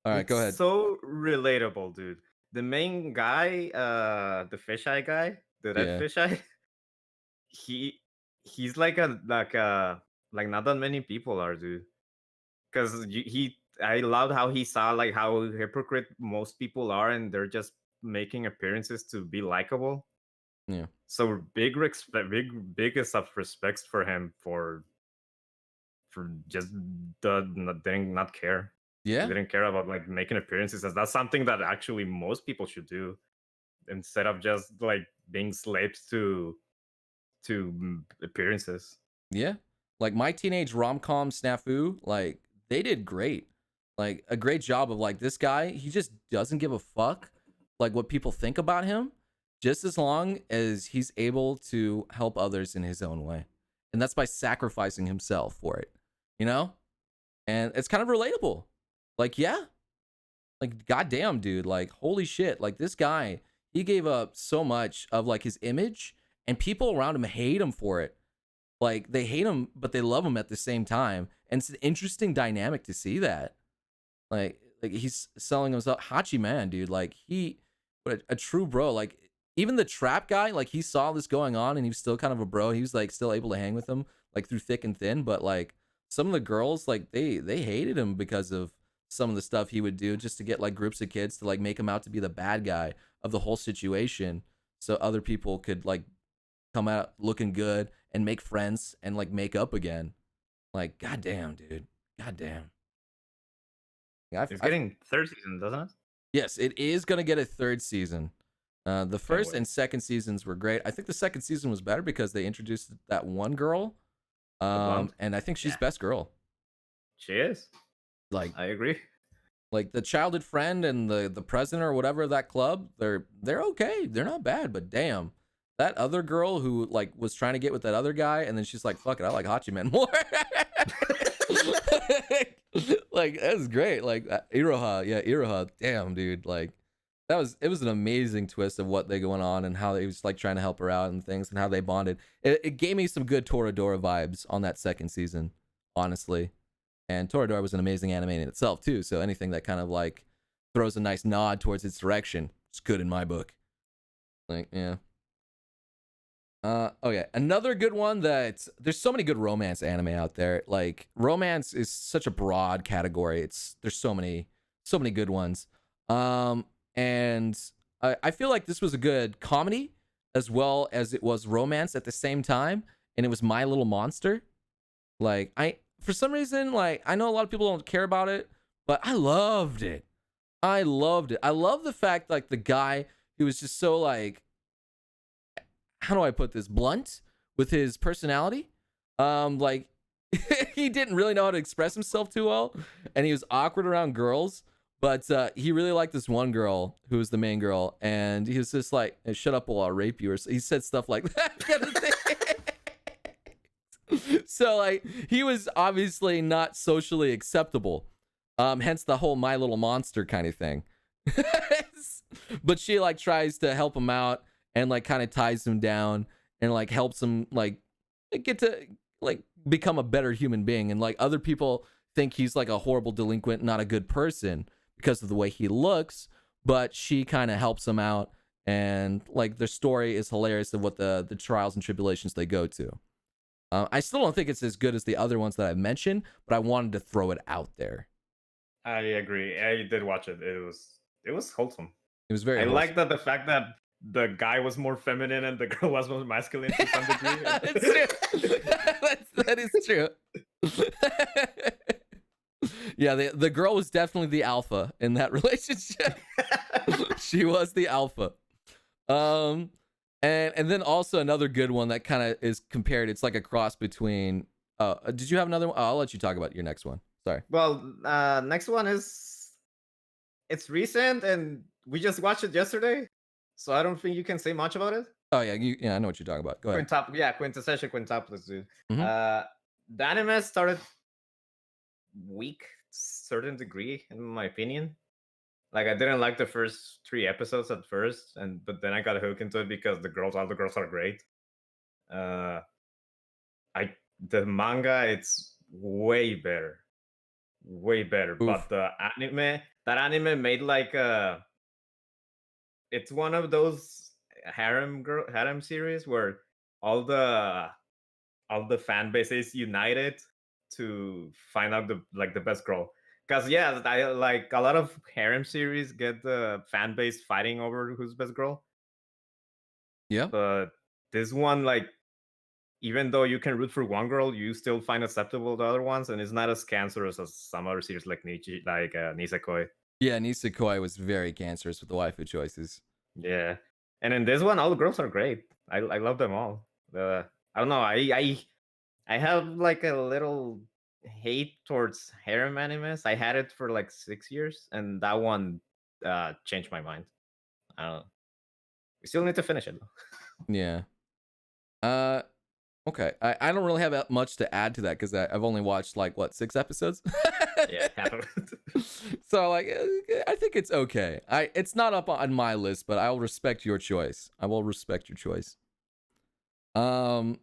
All right, It's go ahead. so relatable, dude. The main guy, the fisheye guy, the red Yeah. fisheye, he he's like not that many people are, dude. Because he, I love how he saw like how hypocrite most people are, and they're just making appearances to be likable. Yeah. So biggest of respects for him for just didn't not care. He Yeah. didn't care about like making appearances, as that's something that actually most people should do instead of just like being slaves to appearances. Yeah. Like My Teenage Rom-Com Snafu, like they did great. Like a great job of like this guy, he just doesn't give a fuck like what people think about him, just as long as he's able to help others in his own way. And that's by sacrificing himself for it. You know? And it's kind of relatable. Like, yeah. Like goddamn, dude, like holy shit. Like this guy, he gave up so much of like his image, and people around him hate him for it. Like they hate him, but they love him at the same time. And it's an interesting dynamic to see that. Like he's selling himself. Hachi man, dude. Like what a true bro. Like even the trap guy, like he saw this going on, and he was still kind of a bro. He was like still able to hang with him, like through thick and thin. But like some of the girls, like they hated him because of some of the stuff he would do just to get like groups of kids to like make him out to be the bad guy of the whole situation, so other people could like come out looking good and make friends and like make up again. Like, goddamn, dude, goddamn. Yeah, It's I've getting third season, doesn't it? yes, it is gonna get a third season. The Can't first wait. and second seasons were great. I think the second season was better because they introduced that one girl, The blonde. and I think she's Yeah, best girl. she is. Like, I agree. like the childhood friend and the president or whatever of that club, they're okay. They're not bad, but damn, that other girl who like was trying to get with that other guy, and then she's like, "Fuck it, I like Hachi Man more." Like that's great. Like Iroha, yeah, Iroha. Damn, dude. Like it was an amazing twist of what they going on and how they was like trying to help her out and things and how they bonded. It gave me some good Toradora vibes on that second season, honestly. And Toradora was an amazing anime in itself too. So anything that kind of like throws a nice nod towards its direction, it's good in my book. Like, yeah. Okay, another good one that there's so many good romance anime out there. Like romance is such a broad category. There's so many good ones. And I feel like this was a good comedy as well as it was romance at the same time, and it was My Little Monster. Like I for some reason, like I know a lot of people don't care about it, but I loved it. I loved it. I love the fact like the guy who was just so like, how do I put this, blunt with his personality. Like he didn't really know how to express himself too well, and he was awkward around girls. But he really liked this one girl who was the main girl, and he was just like, "Hey, shut up, or I'll rape you," or he said stuff like that kind of thing. So like he was obviously not socially acceptable. Hence the whole My Little Monster kind of thing. But she like tries to help him out and like kind of ties him down and like helps him like get to like become a better human being. And like other people think he's like a horrible delinquent, not a good person because of the way he looks, but she kind of helps him out, and like their story is hilarious of what the trials and tribulations they go to. I still don't think it's as good as the other ones that I mentioned, but I wanted to throw it out there. I agree. I did watch it. It was wholesome. It was very I wholesome. like that the fact that the guy was more feminine and the girl was more masculine to some degree. It's true. That is true. Yeah, the girl was definitely the alpha in that relationship. She was the alpha. And then also another good one that kind of is compared. It's like a cross between. Did you have another one? Oh, I'll let you talk about your next one. Sorry. Well, next one is it's recent and we just watched it yesterday, so I don't think you can say much about it. Oh yeah, yeah, I know what you're talking about. Go ahead. Quintessential quintuplets, dude. Mhm. The anime started weak, certain degree, in my opinion. Like I didn't like the first 3 episodes at first, but then I got hooked into it because all the girls are great. Uh, I the manga, it's way better. Oof. But that anime made like it's one of those harem series where all the all the fan base is united to find out the best girl. Because yeah, I like a lot of harem series get the fan base fighting over who's best girl, Yeah. but this one, like, even though you can root for one girl, you still find acceptable the other ones, and it's not as cancerous as some other series like Nisekoi. Yeah, Nisekoi was very cancerous with the waifu choices. Yeah, and in this one, all the girls are great. I love them all. I don't know. I have like a little hate towards harem animes. I had it for like 6 years, and that one changed my mind. I don't know. We still need to finish it though. Yeah. Uh, okay. I don't really have much to add to that because I've only watched like what 6 episodes. Yeah, half of it. So like, I think it's okay. It's not up on my list, but I'll respect your choice. I will respect your choice. And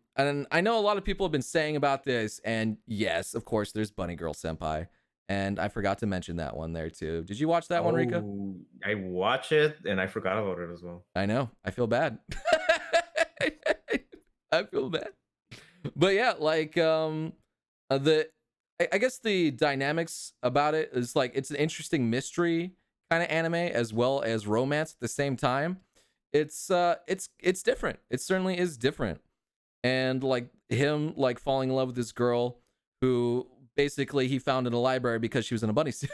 I know a lot of people have been saying about this, and yes, of course, there's Bunny Girl Senpai, and I forgot to mention that one there too. Did you watch that one, Rika? Oh, I watch it and I forgot about it as well. I know. I feel bad. I feel bad. But yeah, like I guess the dynamics about it is like it's an interesting mystery kind of anime as well as romance at the same time. it's different. It certainly is different. And like him like falling in love with this girl who basically he found in a library because she was in a bunny suit.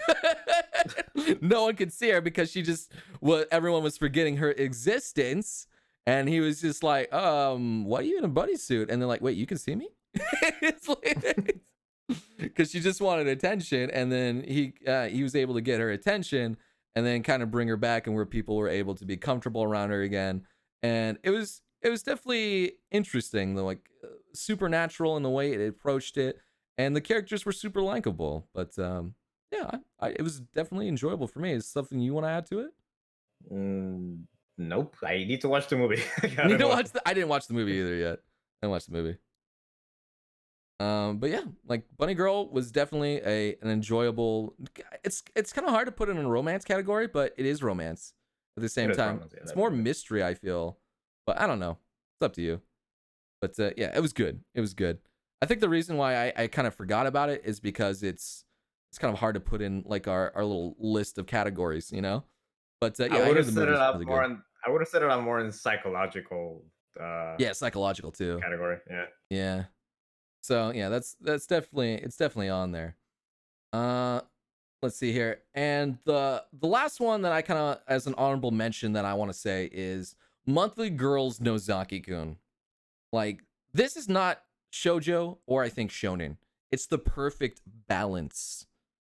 No one could see her because she just what everyone was forgetting her existence. And he was just like, why are you in a bunny suit? And they're like, wait, you can see me? It's like, because she just wanted attention, and then he was able to get her attention, and then kind of bring her back, and where people were able to be comfortable around her again, and it was definitely interesting, though, like supernatural in the way it approached it, and the characters were super likable. But yeah, it was definitely enjoyable for me. Is something you want to add to it? Mm, nope. I need to watch the movie. I You gotta know, watch. I didn't watch the movie either yet. I didn't watch the movie. But yeah, like Bunny Girl was definitely an enjoyable. It's kind of hard to put it in a romance category, but it is romance at the It same is time. romance, yeah, It's more definitely. mystery, I feel, but I don't know. It's up to you. But yeah, it was good. It was good. I think the reason why I kind of forgot about it is because it's kind of hard to put in like our little list of categories, you know. But I yeah, I would hear have the set it movie's up really more good. in. I would have set it up more in psychological Yeah, psychological too. category. Yeah. Yeah. So yeah, that's definitely it's definitely on there. Uh, let's see here. And the last one that I kind of as an honorable mention that I want to say is Monthly Girls Nozaki-kun. Like this is not shojo or I think shonen. It's the perfect balance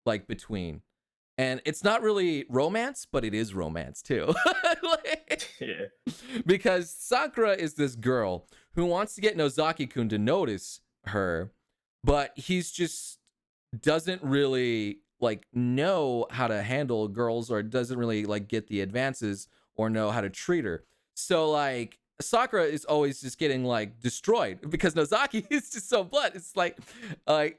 like between. And it's not really romance, but it is romance too. Like, Yeah. because Sakura is this girl who wants to get Nozaki-kun to notice her, but he's just doesn't really like know how to handle girls or doesn't really like get the advances or know how to treat her. So like Sakura is always just getting like destroyed because Nozaki is just so blunt. It's like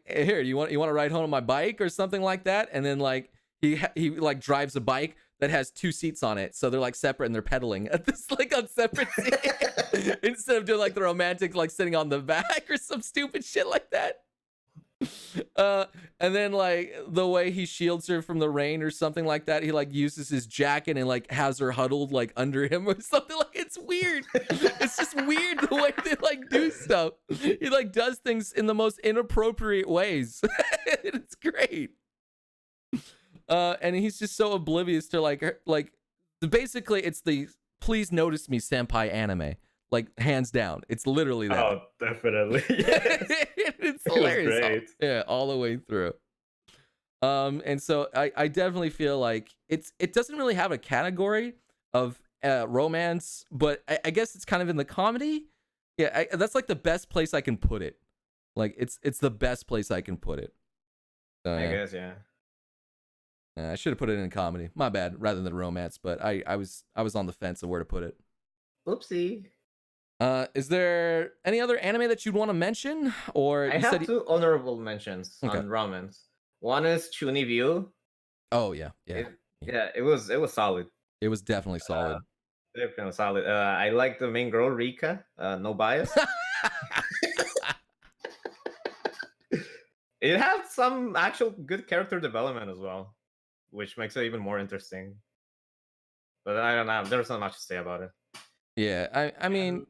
here, you want to ride home on my bike or something like that, and then like he like drives a bike that has two seats on it, so they're like separate and they're pedaling at this like on separate seats instead of doing like the romantic like sitting on the back or some stupid shit like that. uh and then like the way he shields her from the rain or something like that, he like uses his jacket and like has her huddled like under him or something. Like it's weird. It's just weird the way they like do stuff. He like does things in the most inappropriate ways. It's great. And he's just so oblivious to like like basically it's the please notice me senpai anime, like hands down. It's literally that. Oh, definitely. Yes. It's It was hilarious. great. Yeah, all the way through. And so I definitely feel like it doesn't really have a category of romance, but I guess it's kind of in the comedy. Yeah, that's like the best place I can put it. Like it's the best place I can put it. So I yeah. guess, yeah. I should have put it in comedy. My bad, rather than romance. But I was on the fence of where to put it. Oopsie. Is there any other anime that you'd want to mention, or I you have said? two honorable mentions Okay. on romance. One is Chuni View. Oh yeah, yeah, yeah. Yeah, it was solid. It was definitely Uh, solid. definitely solid. I like the main girl Rika. No bias. It had some actual good character development as well, which makes it even more interesting. But I don't know. There's not much to say about it. Yeah, I mean,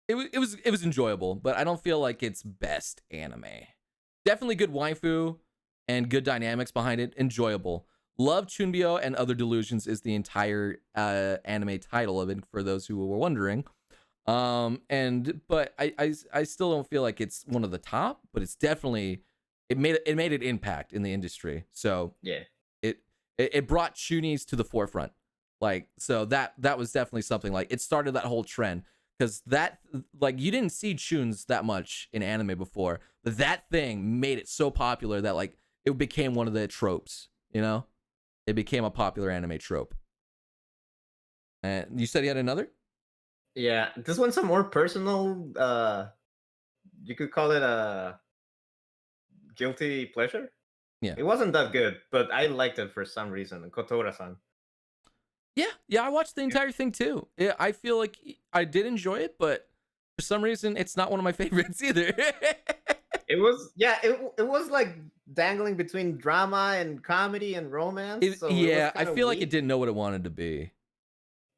And it was enjoyable, but I don't feel like it's best anime. Definitely good waifu and good dynamics behind it. Enjoyable. Love Chunbyo and Other Delusions is the entire anime title of it for those who were wondering. And but I still don't feel like it's one of the top, but it's definitely it made an impact in the industry. So yeah, it it brought Chunies to the forefront. Like so that was definitely something like it started that whole trend because that like you didn't see Chuns that much in anime before, but that thing made it so popular that like it became one of the tropes. You know, it became a popular anime trope. And you said you had another? yeah. This one's a more personal. You could call it a guilty pleasure. Yeah. It wasn't that good, but I liked it for some reason. Kotora-san. Yeah, I watched the entire thing too. Yeah, I feel like I did enjoy it, but for some reason, it's not one of my favorites either. It was yeah. It was like dangling between drama and comedy and romance. So it was Yeah, I kind of feel like it weak. didn't know what it wanted to be.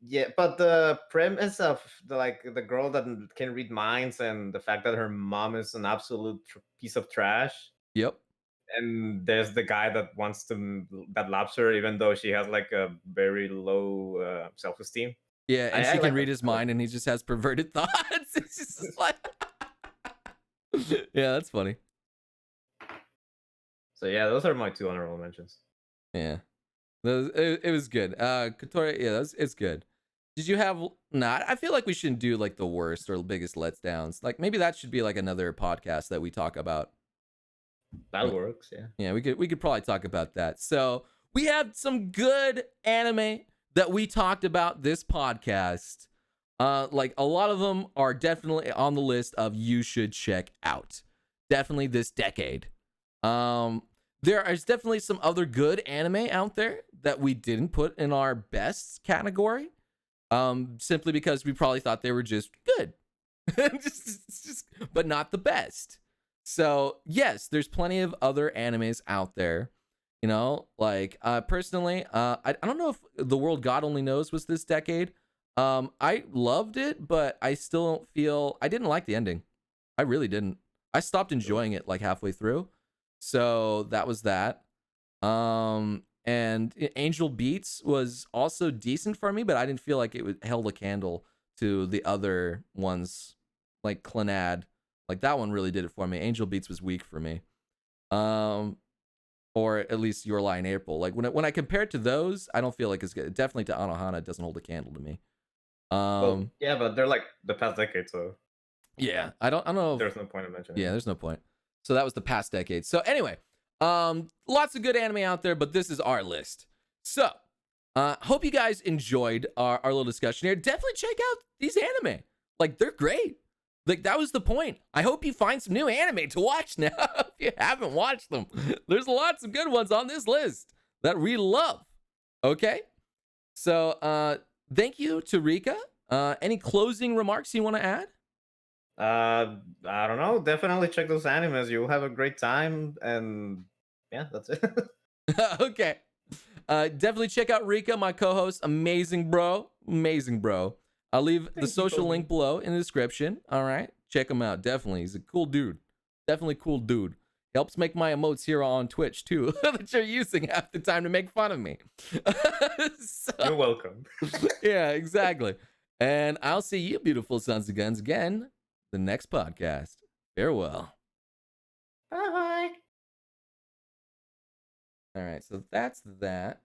Yeah, but the premise of the girl that can read minds and the fact that her mom is an absolute piece of trash, Yep. and there's the guy that that loves her even though she has like a very low self-esteem. Yeah, and I she can like read that. his I like mind, and he just has perverted thoughts. It's just like, yeah, that's funny. So yeah, those are my two honorable mentions. Yeah, it was good. Kotori, yeah, it's good. Did you have not? I feel like we shouldn't do like the worst or biggest letdowns. Like maybe that should be like another podcast that we talk about. That Like, works, yeah. yeah, we could probably talk about that. So we have some good anime that we talked about this podcast. Like a lot of them are definitely on the list of you should check out. Definitely this decade. Um, there is definitely some other good anime out there that we didn't put in our best category. Simply because we probably thought they were just good. just, but not the best. So yes, there's plenty of other animes out there. You know, like personally, I don't know if The World God Only Knows was this decade. I loved it, but I still don't feel I didn't like the ending. I really didn't. I stopped enjoying it like halfway through. So that was that. And Angel Beats was also decent for me, but I didn't feel like it held a candle to the other ones, like Clannad. Like that one really did it for me. Angel Beats was weak for me. Um, or at least Your Lie in April. Like when I compare it to those, I don't feel like it's good. Definitely to Anohana, it doesn't hold a candle to me. Well, yeah, but they're like the past decade, so Yeah, I don't know if, there's no point in mentioning yeah, them. there's no point. So that was the past decade. So anyway, lots of good anime out there, but this is our list. So, hope you guys enjoyed our little discussion here. Definitely check out these anime. Like they're great. Like that was the point. I hope you find some new anime to watch now if you haven't watched them. There's lots of good ones on this list that we love. Okay? So, thank you to Rika. Any closing remarks you want to add? I don't know. Definitely check those animes. You'll have a great time, and yeah, that's it. Okay. Definitely check out Rika, my co-host. Amazing, bro. Amazing, bro. I'll leave the Thank you, social Kobe. link below in the description. All right. Check him out. Definitely. He's a cool dude. Definitely cool dude. Helps make my emotes here on Twitch too, that you're using half the time to make fun of me. You're So, welcome. yeah, exactly. And I'll see you, beautiful sons of guns, again the next podcast. Farewell. Bye. All right, so that's that.